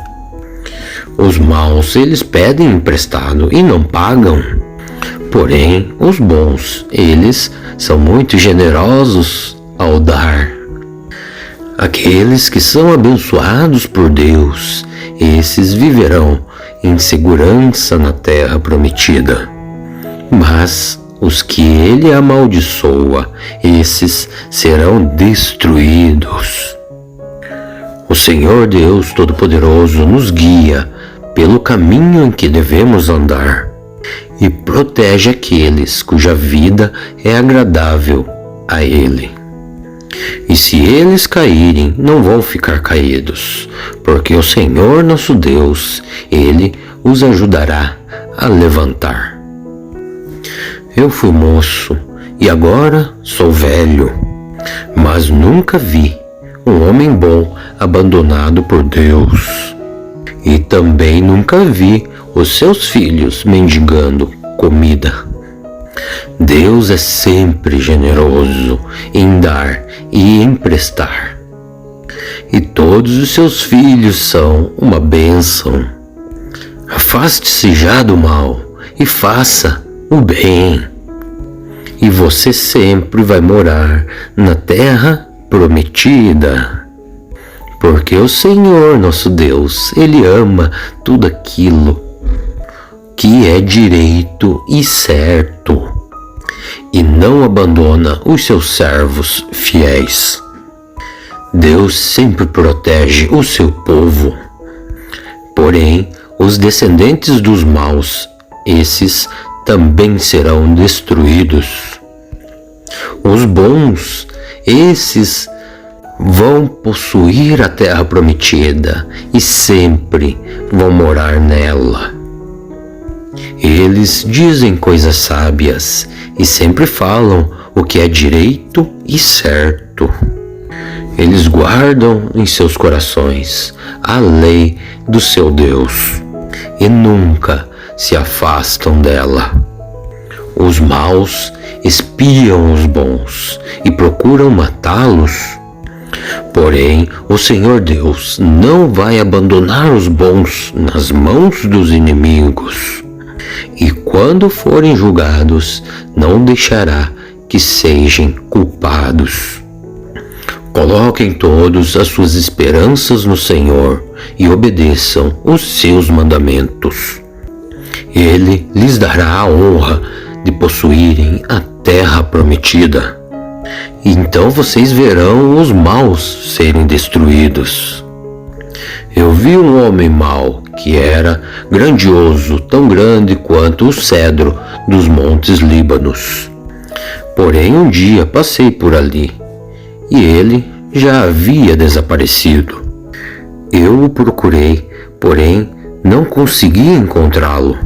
[SPEAKER 1] Os maus, eles pedem emprestado e não pagam. Porém, os bons, eles são muito generosos ao dar. Aqueles que são abençoados por Deus, esses viverão em segurança na terra prometida. Mas os que ele amaldiçoa, esses serão destruídos. O Senhor Deus Todo-Poderoso nos guia pelo caminho em que devemos andar e protege aqueles cuja vida é agradável a Ele. E se eles caírem, não vão ficar caídos, porque o Senhor nosso Deus, Ele os ajudará a levantar. Eu fui moço e agora sou velho, mas nunca vi um homem bom abandonado por Deus. E também nunca vi os seus filhos mendigando comida. Deus é sempre generoso em dar e emprestar. E todos os seus filhos são uma bênção. Afaste-se já do mal e faça o bem, e você sempre vai morar na terra prometida, porque o Senhor nosso Deus, Ele ama tudo aquilo que é direito e certo, e não abandona os seus servos fiéis. Deus sempre protege o seu povo, porém os descendentes dos maus, esses também serão destruídos. Os bons, esses vão possuir a terra prometida e sempre vão morar nela. Eles dizem coisas sábias e sempre falam o que é direito e certo. Eles guardam em seus corações a lei do seu Deus e nunca se afastam dela. Os maus espiam os bons e procuram matá-los. Porém, o Senhor Deus não vai abandonar os bons nas mãos dos inimigos. E quando forem julgados, não deixará que sejam culpados. Coloquem todos as suas esperanças no Senhor e obedeçam os seus mandamentos. Ele lhes dará a honra de possuírem a terra prometida. Então vocês verão os maus serem destruídos. Eu vi um homem mau que era grandioso, tão grande quanto o cedro dos montes Líbanos. Porém, um dia passei por ali e ele já havia desaparecido. Eu o procurei, porém não consegui encontrá-lo.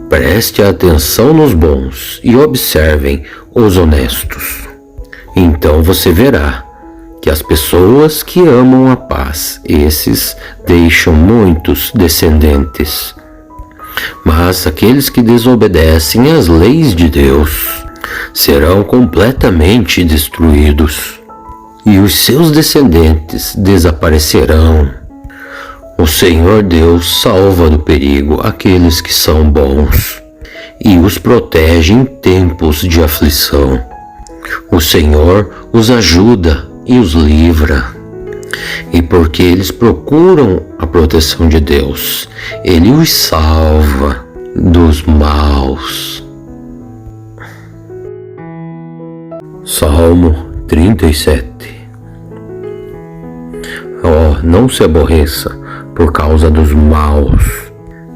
[SPEAKER 1] Preste atenção nos bons e observem os honestos. Então você verá que as pessoas que amam a paz, esses deixam muitos descendentes. Mas aqueles que desobedecem às leis de Deus serão completamente destruídos, e os seus descendentes desaparecerão. O Senhor Deus salva do perigo aqueles que são bons e os protege em tempos de aflição. O Senhor os ajuda e os livra. E porque eles procuram a proteção de Deus, Ele os salva dos maus. Salmo 37. Oh, não se aborreça por causa dos maus,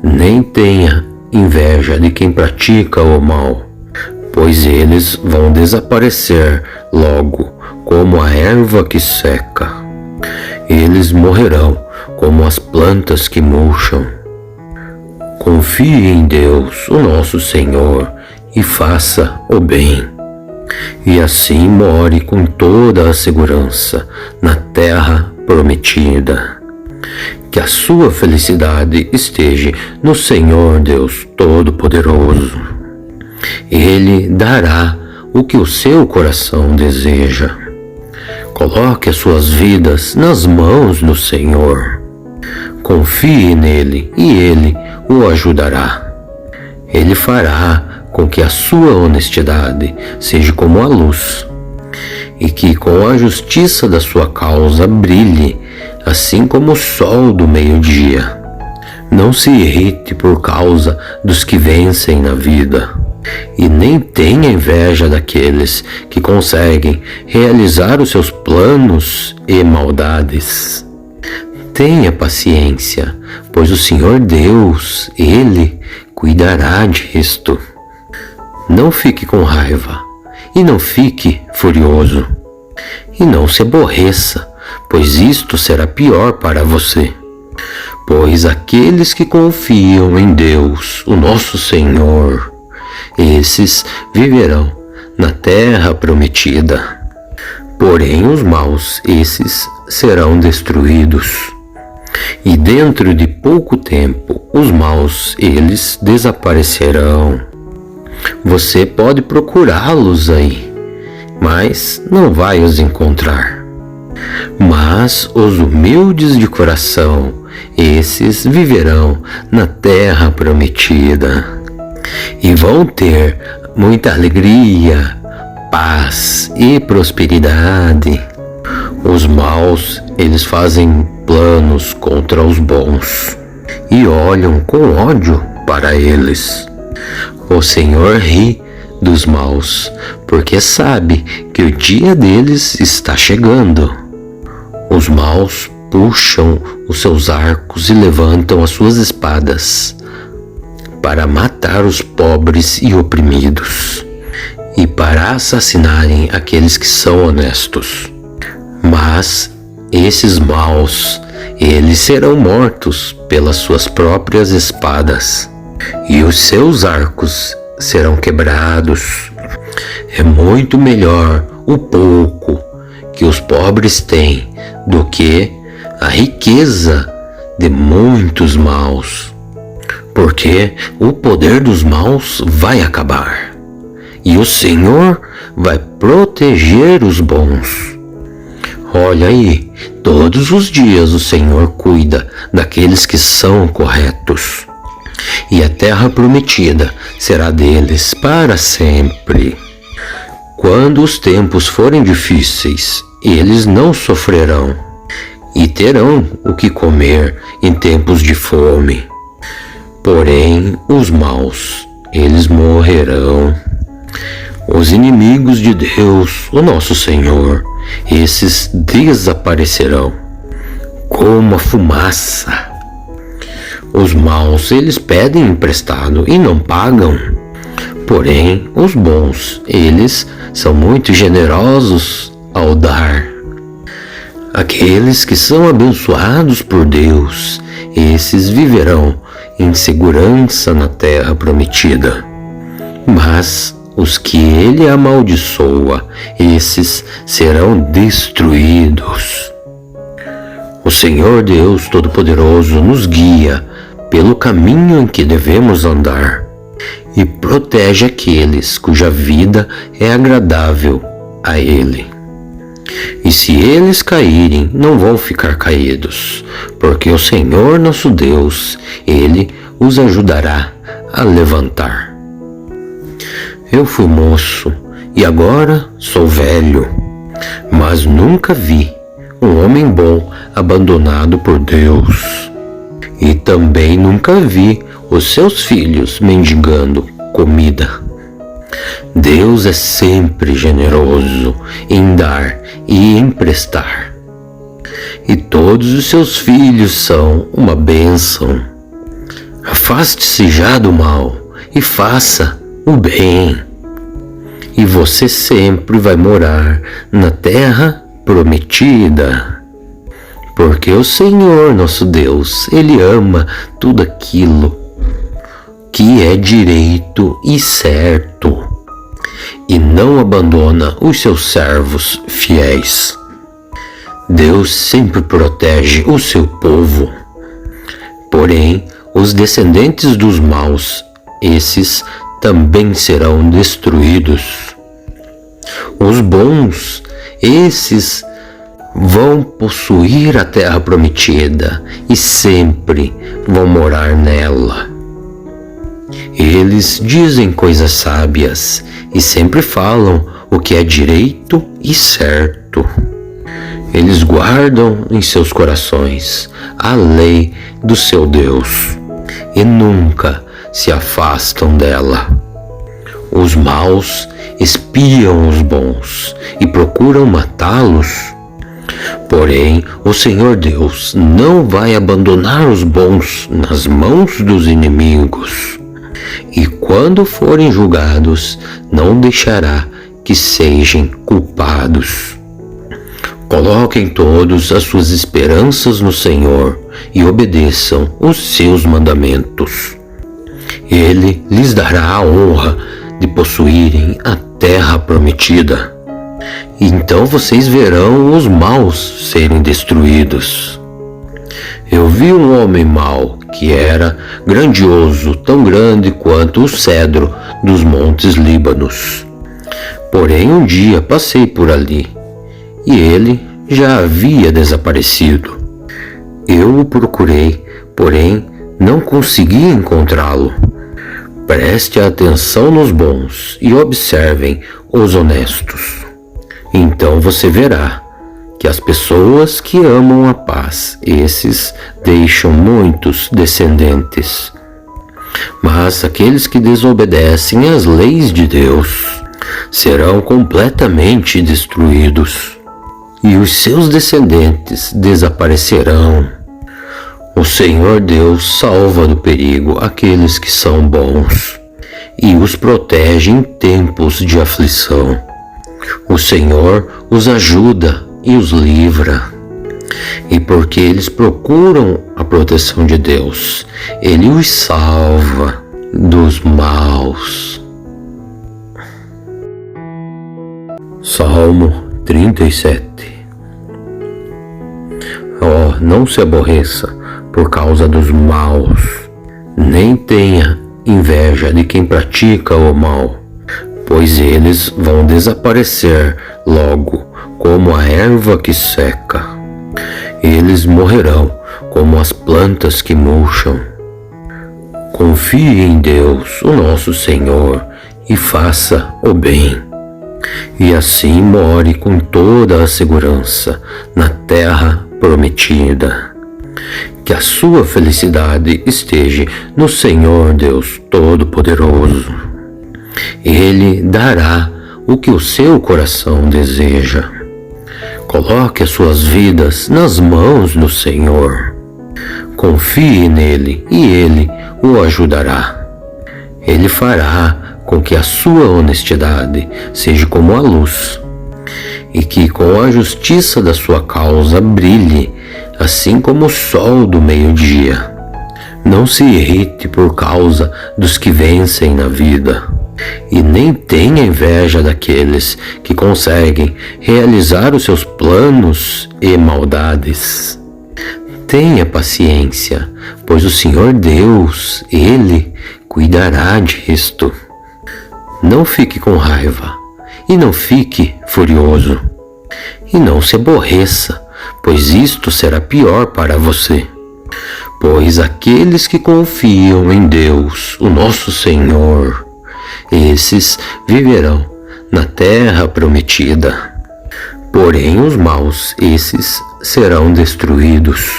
[SPEAKER 1] nem tenha inveja de quem pratica o mal, pois eles vão desaparecer logo, como a erva que seca. Eles morrerão como as plantas que murcham. Confie em Deus, o nosso Senhor, e faça o bem. E assim more com toda a segurança na terra prometida. Que a sua felicidade esteja no Senhor Deus Todo-Poderoso. Ele dará o que o seu coração deseja. Coloque as suas vidas nas mãos do Senhor. Confie nele e ele o ajudará. Ele fará com que a sua honestidade seja como a luz, e que com a justiça da sua causa brilhe, assim como o sol do meio-dia. Não se irrite por causa dos que vencem na vida, e nem tenha inveja daqueles que conseguem realizar os seus planos e maldades. Tenha paciência, pois o Senhor Deus, Ele cuidará disto. Não fique com raiva, e não fique furioso, e não se aborreça, pois isto será pior para você. Pois aqueles que confiam em Deus, o nosso Senhor, esses viverão na terra prometida. Porém os maus, esses serão destruídos. E dentro de pouco tempo, os maus, eles desaparecerão. Você pode procurá-los aí, mas não vai os encontrar. Mas os humildes de coração, esses viverão na terra prometida e vão ter muita alegria, paz e prosperidade. Os maus, eles fazem planos contra os bons e olham com ódio para eles. O Senhor ri dos maus, porque sabe que o dia deles está chegando. Os maus puxam os seus arcos e levantam as suas espadas para matar os pobres e oprimidos e para assassinarem aqueles que são honestos. Mas esses maus, eles serão mortos pelas suas próprias espadas e os seus arcos serão quebrados. É muito melhor o pouco que os pobres têm do que a riqueza de muitos maus, porque o poder dos maus vai acabar e o Senhor vai proteger os bons. Olha aí, todos os dias o Senhor cuida daqueles que são corretos, e a terra prometida será deles para sempre. Quando os tempos forem difíceis, eles não sofrerão, e terão o que comer em tempos de fome. Porém, os maus, eles morrerão. Os inimigos de Deus, o nosso Senhor, esses desaparecerão. como a fumaça. Os maus, eles pedem emprestado e não pagam. Porém, os bons, eles são muito generosos ao dar. Aqueles que são abençoados por Deus, esses viverão em segurança na terra prometida. Mas os que ele amaldiçoa, esses serão destruídos. O Senhor Deus Todo-Poderoso nos guia pelo caminho em que devemos andar e protege aqueles cuja vida é agradável a Ele. E se eles caírem, não vão ficar caídos, porque o Senhor nosso Deus, Ele os ajudará a levantar. Eu fui moço e agora sou velho, mas nunca vi um homem bom abandonado por Deus. E também nunca vi os seus filhos mendigando comida. Deus é sempre generoso em dar e emprestar. E todos os seus filhos são uma bênção. Afaste-se já do mal e faça o bem. E você sempre vai morar na terra prometida. Porque o Senhor nosso Deus, Ele ama tudo aquilo que é direito e certo, e não abandona os seus servos fiéis. Deus sempre protege o seu povo. Porém, os descendentes dos maus, esses também serão destruídos. Os bons, esses vão possuir a terra prometida e sempre vão morar nela. Eles dizem coisas sábias e sempre falam o que é direito e certo. Eles guardam em seus corações a lei do seu Deus e nunca se afastam dela. Os maus espiam os bons e procuram matá-los. Porém, o Senhor Deus não vai abandonar os bons nas mãos dos inimigos. E quando forem julgados, não deixará que sejam culpados. Coloquem todos as suas esperanças no Senhor e obedeçam os seus mandamentos. Ele lhes dará a honra de possuírem a terra prometida. Então vocês verão os maus serem destruídos. Eu vi um homem mau que era grandioso, tão grande quanto o cedro dos montes Líbanos. Porém, um dia passei por ali e ele já havia desaparecido. Eu o procurei, porém não consegui encontrá-lo. Preste atenção nos bons e observem os honestos. Então você verá que as pessoas que amam a paz, esses deixam muitos descendentes. Mas aqueles que desobedecem às leis de Deus serão completamente destruídos, e os seus descendentes desaparecerão. O Senhor Deus salva do perigo aqueles que são bons e os protege em tempos de aflição. O Senhor os ajuda e os livra. E porque eles procuram a proteção de Deus, Ele os salva dos maus. Salmo 37. Oh, não se aborreça por causa dos maus, nem tenha inveja de quem pratica o mal, pois eles vão desaparecer logo, como a erva que seca. Eles morrerão como as plantas que murcham. Confie em Deus, o nosso Senhor, e faça o bem. E assim more com toda a segurança na terra prometida. Que a sua felicidade esteja no Senhor Deus Todo-Poderoso. Ele dará o que o seu coração deseja. Coloque as suas vidas nas mãos do Senhor. Confie nele e ele o ajudará. Ele fará com que a sua honestidade seja como a luz e que com a justiça da sua causa brilhe, assim como o sol do meio-dia. Não se irrite por causa dos que vencem na vida, e nem tenha inveja daqueles que conseguem realizar os seus planos e maldades. Tenha paciência, pois o Senhor Deus, Ele cuidará disto. Não fique com raiva, e não fique furioso, e não se aborreça, pois isto será pior para você. Pois aqueles que confiam em Deus, o nosso Senhor, esses viverão na terra prometida. Porém os maus, esses serão destruídos.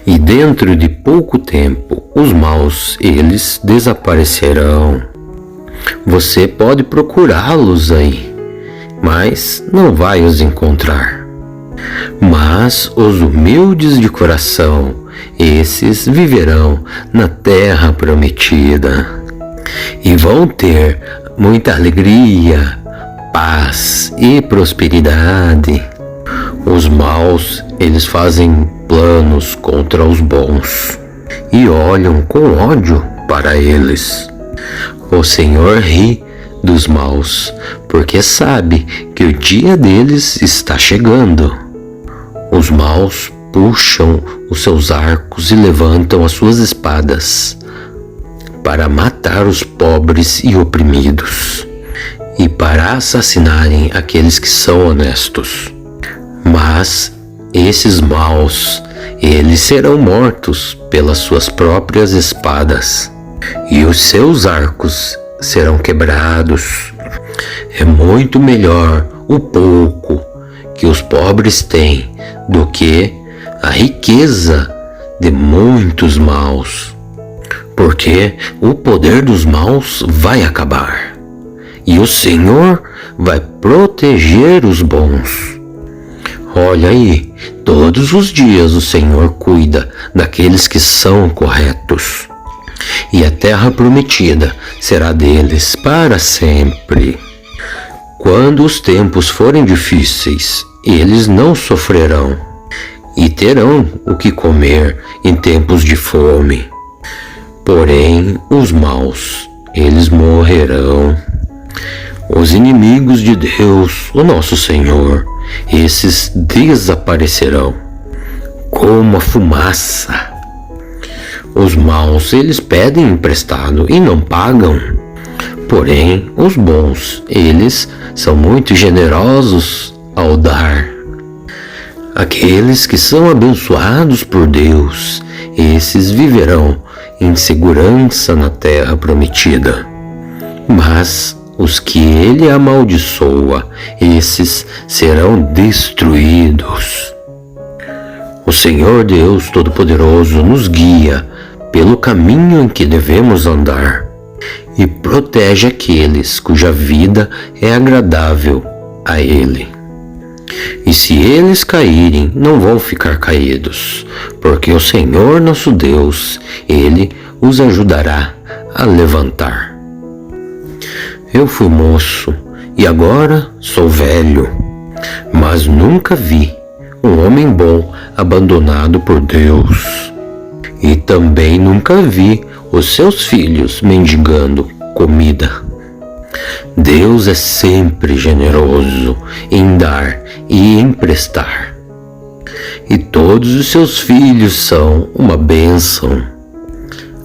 [SPEAKER 1] E dentro de pouco tempo, os maus, eles desaparecerão. Você pode procurá-los aí, mas não vai os encontrar. Mas os humildes de coração, esses viverão na terra prometida e vão ter muita alegria, paz e prosperidade. Os maus, eles fazem planos contra os bons e olham com ódio para eles. O Senhor ri dos maus, porque sabe que o dia deles está chegando. Os maus puxam os seus arcos e levantam as suas espadas para matar os pobres e oprimidos e para assassinarem aqueles que são honestos. Mas esses maus, eles serão mortos pelas suas próprias espadas e os seus arcos serão quebrados. É muito melhor o pouco que os pobres têm do que a riqueza de muitos maus, porque o poder dos maus vai acabar e o Senhor vai proteger os bons. Olha aí, todos os dias o Senhor cuida daqueles que são corretos, e a terra prometida será deles para sempre. Quando os tempos forem difíceis, eles não sofrerão e terão o que comer em tempos de fome. Porém, os maus, eles morrerão. Os inimigos de Deus, o nosso Senhor, esses desaparecerão como a fumaça. Os maus, eles pedem emprestado e não pagam. Porém, os bons, eles são muito generosos ao dar. Aqueles que são abençoados por Deus, esses viverão em segurança na terra prometida. Mas os que ele amaldiçoa, esses serão destruídos. O Senhor Deus Todo-Poderoso nos guia pelo caminho em que devemos andar e protege aqueles cuja vida é agradável a Ele. E se eles caírem, não vão ficar caídos, porque o Senhor nosso Deus, Ele os ajudará a levantar. Eu fui moço e agora sou velho, mas nunca vi um homem bom abandonado por Deus. E também nunca vi os seus filhos mendigando comida. Deus é sempre generoso em dar e emprestar, e todos os seus filhos são uma bênção.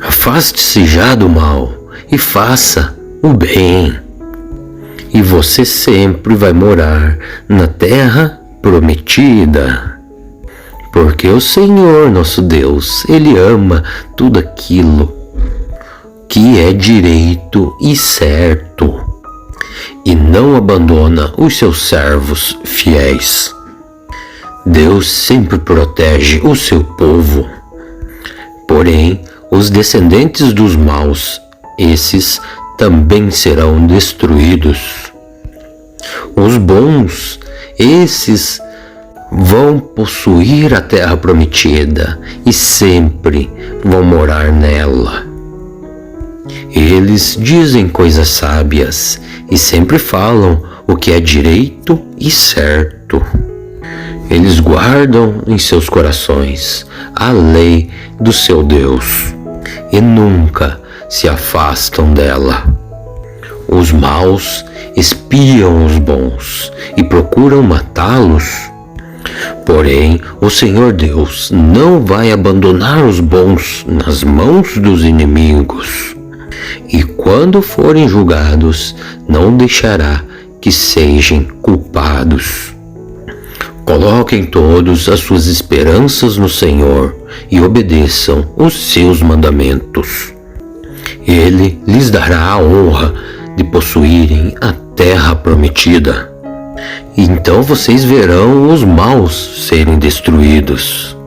[SPEAKER 1] Afaste-se já do mal e faça o bem, e você sempre vai morar na terra prometida, porque o Senhor nosso Deus, Ele ama tudo aquilo que é direito e certo, e não abandona os seus servos fiéis. Deus sempre protege o seu povo, porém os descendentes dos maus, esses também serão destruídos. Os bons, esses vão possuir a terra prometida e sempre vão morar nela. Eles dizem coisas sábias e sempre falam o que é direito e certo. Eles guardam em seus corações a lei do seu Deus e nunca se afastam dela. Os maus espiam os bons e procuram matá-los. Porém, o Senhor Deus não vai abandonar os bons nas mãos dos inimigos. E quando forem julgados, não deixará que sejam culpados. Coloquem todos as suas esperanças no Senhor e obedeçam os seus mandamentos. Ele lhes dará a honra de possuírem a terra prometida. Então vocês verão os maus serem destruídos.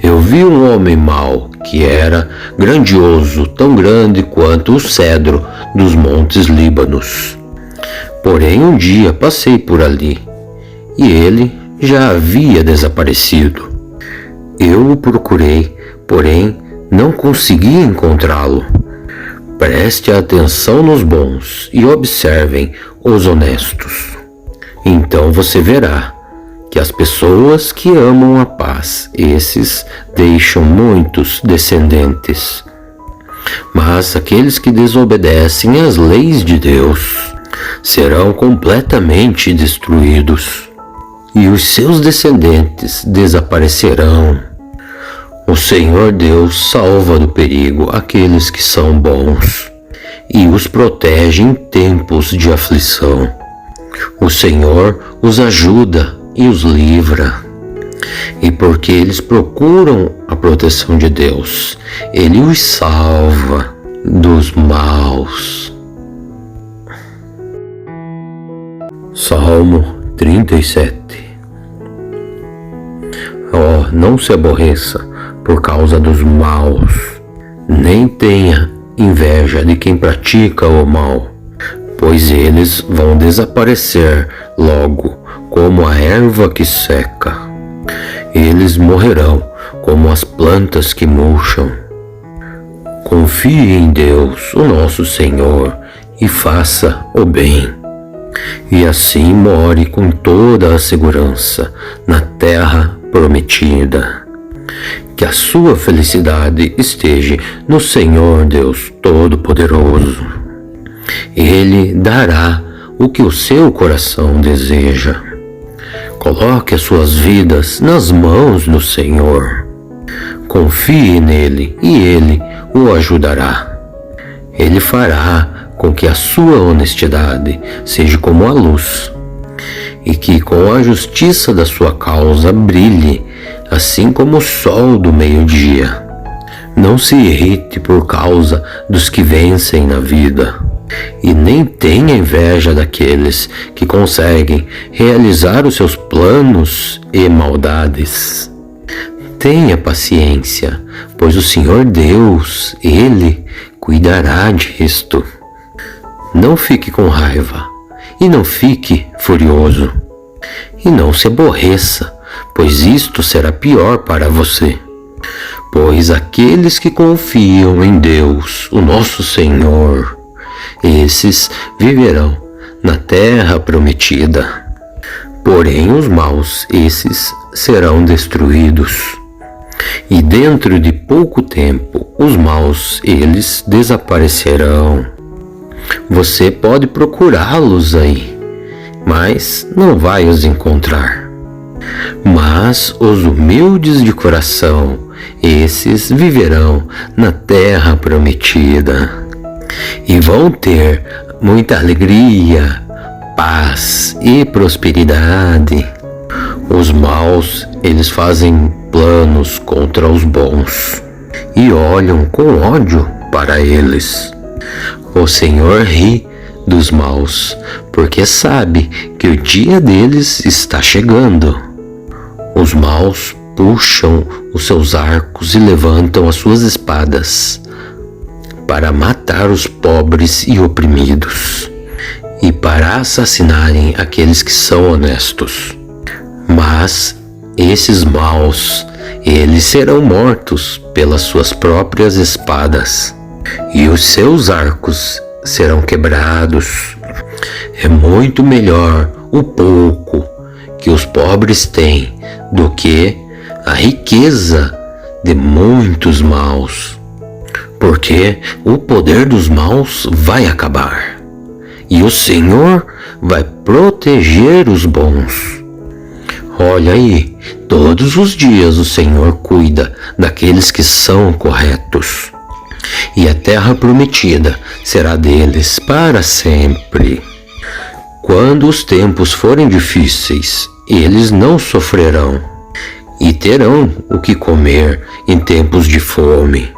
[SPEAKER 1] Eu vi um homem mau que era grandioso, tão grande quanto o cedro dos montes Líbanos. Porém, um dia passei por ali e ele já havia desaparecido. Eu o procurei, porém não consegui encontrá-lo. Preste atenção nos bons e observem os honestos. Então você verá que as pessoas que amam a paz, esses deixam muitos descendentes. Mas aqueles que desobedecem às leis de Deus serão completamente destruídos, e os seus descendentes desaparecerão. O Senhor Deus salva do perigo aqueles que são bons e os protege em tempos de aflição. O Senhor os ajuda e os livra. E porque eles procuram a proteção de Deus, Ele os salva dos maus. Salmo 37. Não se aborreça por causa dos maus, nem tenha inveja de quem pratica o mal, pois eles vão desaparecer logo, como a erva que seca. Eles morrerão como as plantas que murcham. Confie em Deus, o nosso Senhor, e faça o bem. E assim more com toda a segurança na terra prometida. Que a sua felicidade esteja no Senhor Deus Todo-Poderoso. Ele dará o que o seu coração deseja. Coloque as suas vidas nas mãos do Senhor. Confie nele e ele o ajudará. Ele fará com que a sua honestidade seja como a luz, e que com a justiça da sua causa brilhe, assim como o sol do meio-dia. Não se irrite por causa dos que vencem na vida, e nem tenha inveja daqueles que conseguem realizar os seus planos e maldades. Tenha paciência, pois o Senhor Deus, Ele cuidará disto. Não fique com raiva, e não fique furioso, e não se aborreça, pois isto será pior para você. Pois aqueles que confiam em Deus, o nosso Senhor, esses viverão na terra prometida. Porém os maus, esses serão destruídos. E dentro de pouco tempo, os maus, eles desaparecerão. Você pode procurá-los aí, mas não vai os encontrar. Mas os humildes de coração, esses viverão na terra prometida e vão ter muita alegria, paz e prosperidade. Os maus, eles fazem planos contra os bons e olham com ódio para eles. O Senhor ri dos maus, porque sabe que o dia deles está chegando. Os maus puxam os seus arcos e levantam as suas espadas para matar os pobres e oprimidos e para assassinarem aqueles que são honestos. Mas esses maus, eles serão mortos pelas suas próprias espadas, e os seus arcos serão quebrados. É muito melhor o pouco que os pobres têm do que a riqueza de muitos maus, porque o poder dos maus vai acabar, e o Senhor vai proteger os bons. Olha aí, todos os dias o Senhor cuida daqueles que são corretos, e a terra prometida será deles para sempre. Quando os tempos forem difíceis, eles não sofrerão, e terão o que comer em tempos de fome.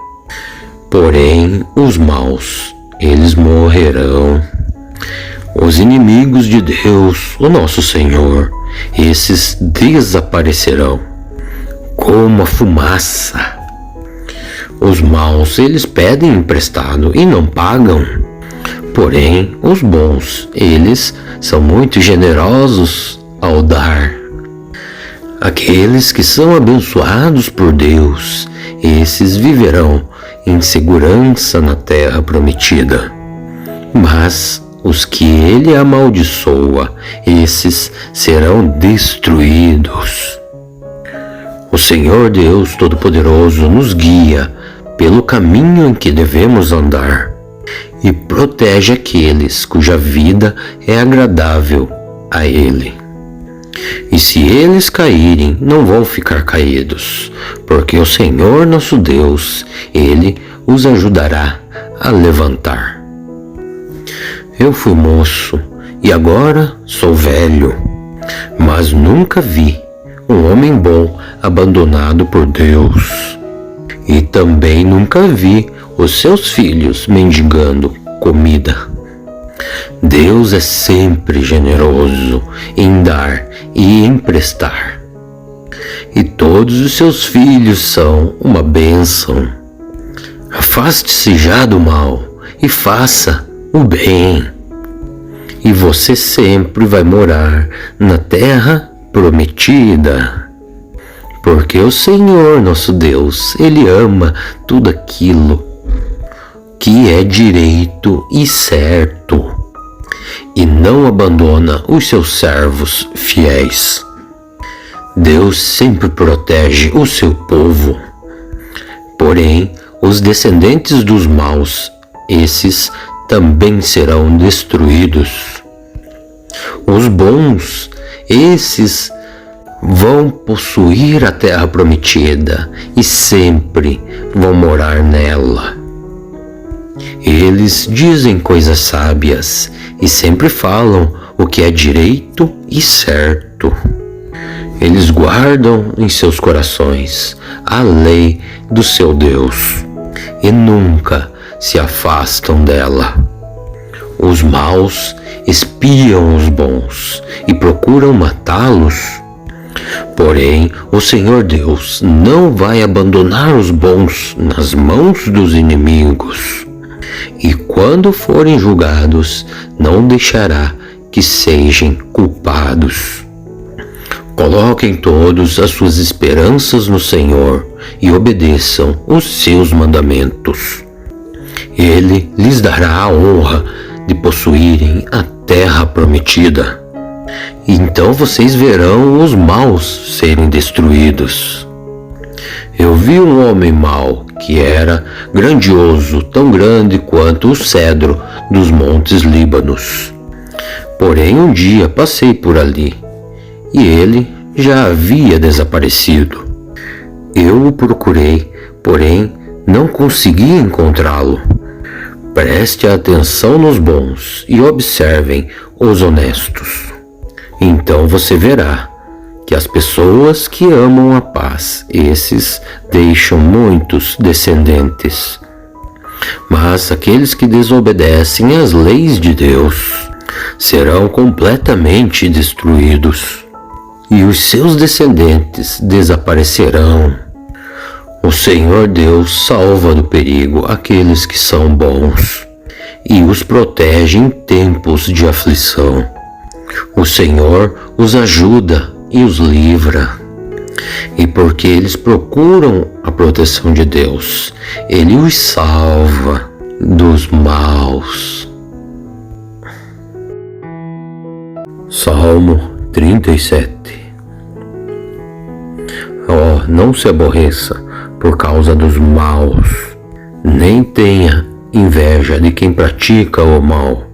[SPEAKER 1] Porém, os maus, eles morrerão. Os inimigos de Deus, o nosso Senhor, esses desaparecerão como a fumaça. Os maus, eles pedem emprestado e não pagam. Porém, os bons, eles são muito generosos ao dar. Aqueles que são abençoados por Deus, esses viverão em segurança na terra prometida. Mas os que ele amaldiçoa, esses serão destruídos. O Senhor Deus Todo-Poderoso nos guia pelo caminho em que devemos andar e protege aqueles cuja vida é agradável a Ele. E se eles caírem, não vão ficar caídos, porque o Senhor nosso Deus, Ele os ajudará a levantar. Eu fui moço e agora sou velho, mas nunca vi um homem bom abandonado por Deus. E também nunca vi os seus filhos mendigando comida. Deus é sempre generoso em dar e emprestar. E todos os seus filhos são uma bênção. Afaste-se já do mal e faça o bem. E você sempre vai morar na terra prometida. Porque o Senhor nosso Deus, Ele ama tudo aquilo que é direito e certo, e não abandona os seus servos fiéis. Deus sempre protege o seu povo. Porém, os descendentes dos maus, esses também serão destruídos. Os bons, esses vão possuir a terra prometida e sempre vão morar nela. Eles dizem coisas sábias e sempre falam o que é direito e certo. Eles guardam em seus corações a lei do seu Deus e nunca se afastam dela. Os maus espiam os bons e procuram matá-los. Porém, o Senhor Deus não vai abandonar os bons nas mãos dos inimigos. E quando forem julgados, não deixará que sejam culpados. Coloquem todos as suas esperanças no Senhor e obedeçam os seus mandamentos. Ele lhes dará a honra de possuírem a terra prometida. Então vocês verão os maus serem destruídos. Eu vi um homem mau que era grandioso, tão grande quanto o cedro dos montes Líbanos. Porém, um dia passei por ali e ele já havia desaparecido. Eu o procurei, porém não consegui encontrá-lo. Preste atenção nos bons e observem os honestos. Então você verá que as pessoas que amam a paz, esses deixam muitos descendentes. Mas aqueles que desobedecem às leis de Deus serão completamente destruídos, e os seus descendentes desaparecerão. O Senhor Deus salva do perigo aqueles que são bons e os protege em tempos de aflição. O Senhor os ajuda e os livra. E porque eles procuram a proteção de Deus, Ele os salva dos maus. Salmo 37. Oh, não se aborreça por causa dos maus, nem tenha inveja de quem pratica o mal,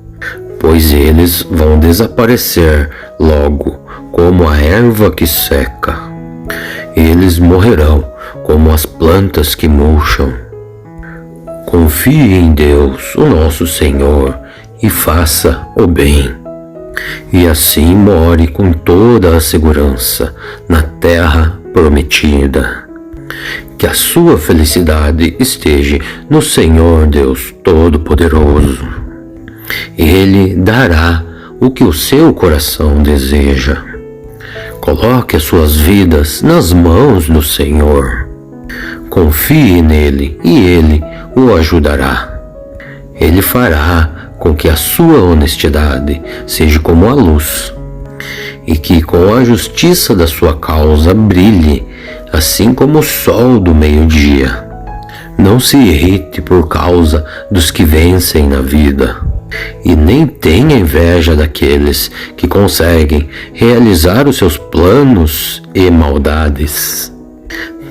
[SPEAKER 1] pois eles vão desaparecer logo como a erva que seca. Eles morrerão como as plantas que murcham. Confie em Deus, o nosso Senhor, e faça o bem. E assim more com toda a segurança na terra prometida. Que a sua felicidade esteja no Senhor Deus Todo-Poderoso. Ele dará o que o seu coração deseja. Coloque as suas vidas nas mãos do Senhor. Confie nele e ele o ajudará. Ele fará com que a sua honestidade seja como a luz, e que com a justiça da sua causa brilhe, assim como o sol do meio-dia. Não se irrite por causa dos que vencem na vida, e nem tenha inveja daqueles que conseguem realizar os seus planos e maldades.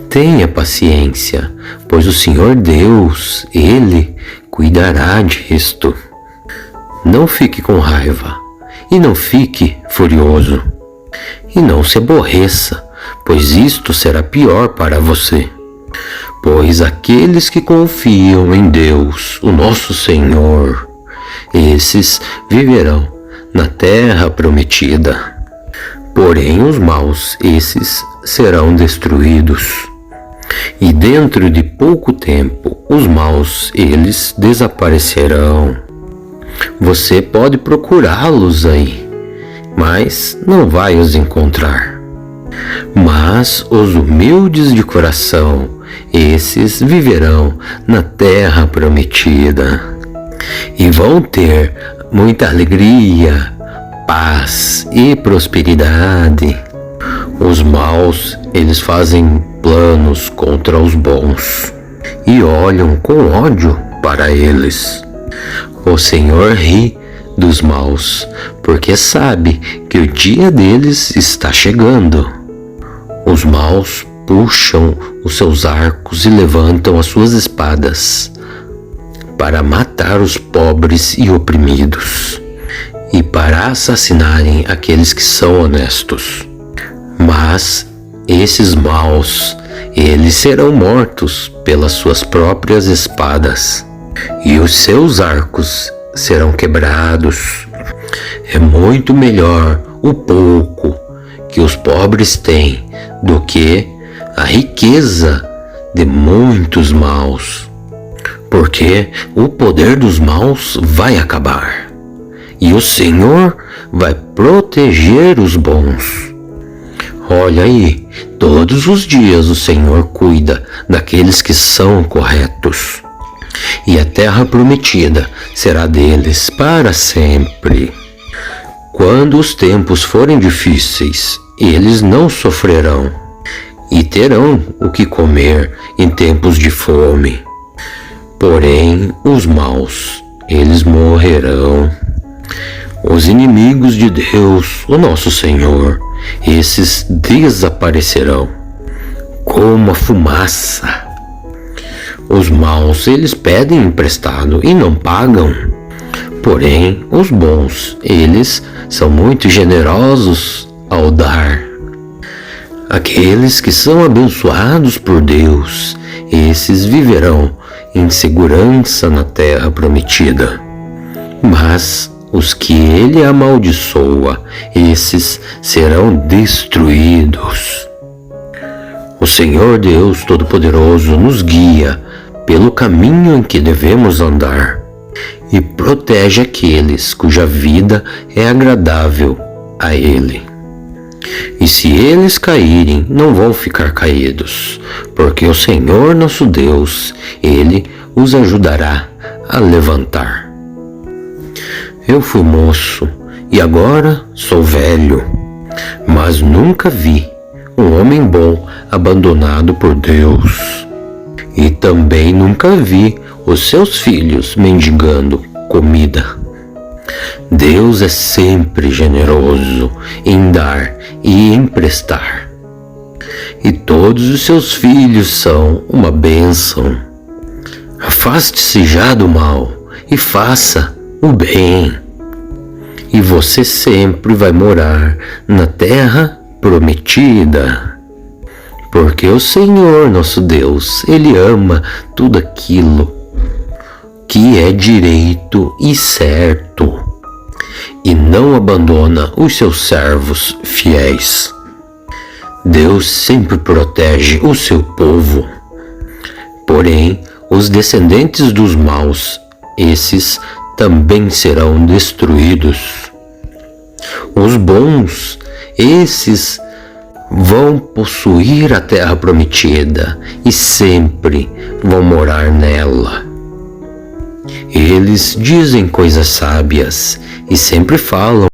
[SPEAKER 1] Tenha paciência, pois o Senhor Deus, Ele cuidará disto. Não fique com raiva, e não fique furioso, e não se aborreça, pois isto será pior para você. Pois aqueles que confiam em Deus, o nosso Senhor, esses viverão na terra prometida. Porém os maus, esses serão destruídos. E dentro de pouco tempo, os maus, eles desaparecerão. Você pode procurá-los aí, mas não vai os encontrar. Mas os humildes de coração, esses viverão na terra prometida. E vão ter muita alegria, paz e prosperidade. Os maus, eles fazem planos contra os bons e olham com ódio para eles. O Senhor ri dos maus, porque sabe que o dia deles está chegando. Os maus puxam os seus arcos e levantam as suas espadas para matar os pobres e oprimidos, e para assassinarem aqueles que são honestos. Mas esses maus, eles serão mortos pelas suas próprias espadas, e os seus arcos serão quebrados. É muito melhor o pouco que os pobres têm do que a riqueza de muitos maus, porque o poder dos maus vai acabar, e o Senhor vai proteger os bons. Olha aí, todos os dias o Senhor cuida daqueles que são corretos, e a terra prometida será deles para sempre. Quando os tempos forem difíceis, eles não sofrerão, e terão o que comer em tempos de fome. Porém, os maus, eles morrerão. Os inimigos de Deus, o nosso Senhor, esses desaparecerão como a fumaça. Os maus, eles pedem emprestado e não pagam. Porém, os bons, eles são muito generosos ao dar. Aqueles que são abençoados por Deus, esses viverão em segurança na terra prometida. Mas os que ele amaldiçoa, esses serão destruídos. O Senhor Deus Todo-Poderoso nos guia pelo caminho em que devemos andar e protege aqueles cuja vida é agradável a Ele. E se eles caírem, não vão ficar caídos, porque o Senhor nosso Deus, Ele os ajudará a levantar. Eu fui moço e agora sou velho, mas nunca vi um homem bom abandonado por Deus. E também nunca vi os seus filhos mendigando comida. Deus é sempre generoso em dar e emprestar. E todos os seus filhos são uma bênção. Afaste-se já do mal e faça o bem. E você sempre vai morar na terra prometida. Porque o Senhor, nosso Deus, Ele ama tudo aquilo que é direito e certo, e não abandona os seus servos fiéis. Deus sempre protege o seu povo. Porém, os descendentes dos maus, esses também serão destruídos. Os bons, esses vão possuir a terra prometida e sempre vão morar nela. Eles dizem coisas sábias e sempre falam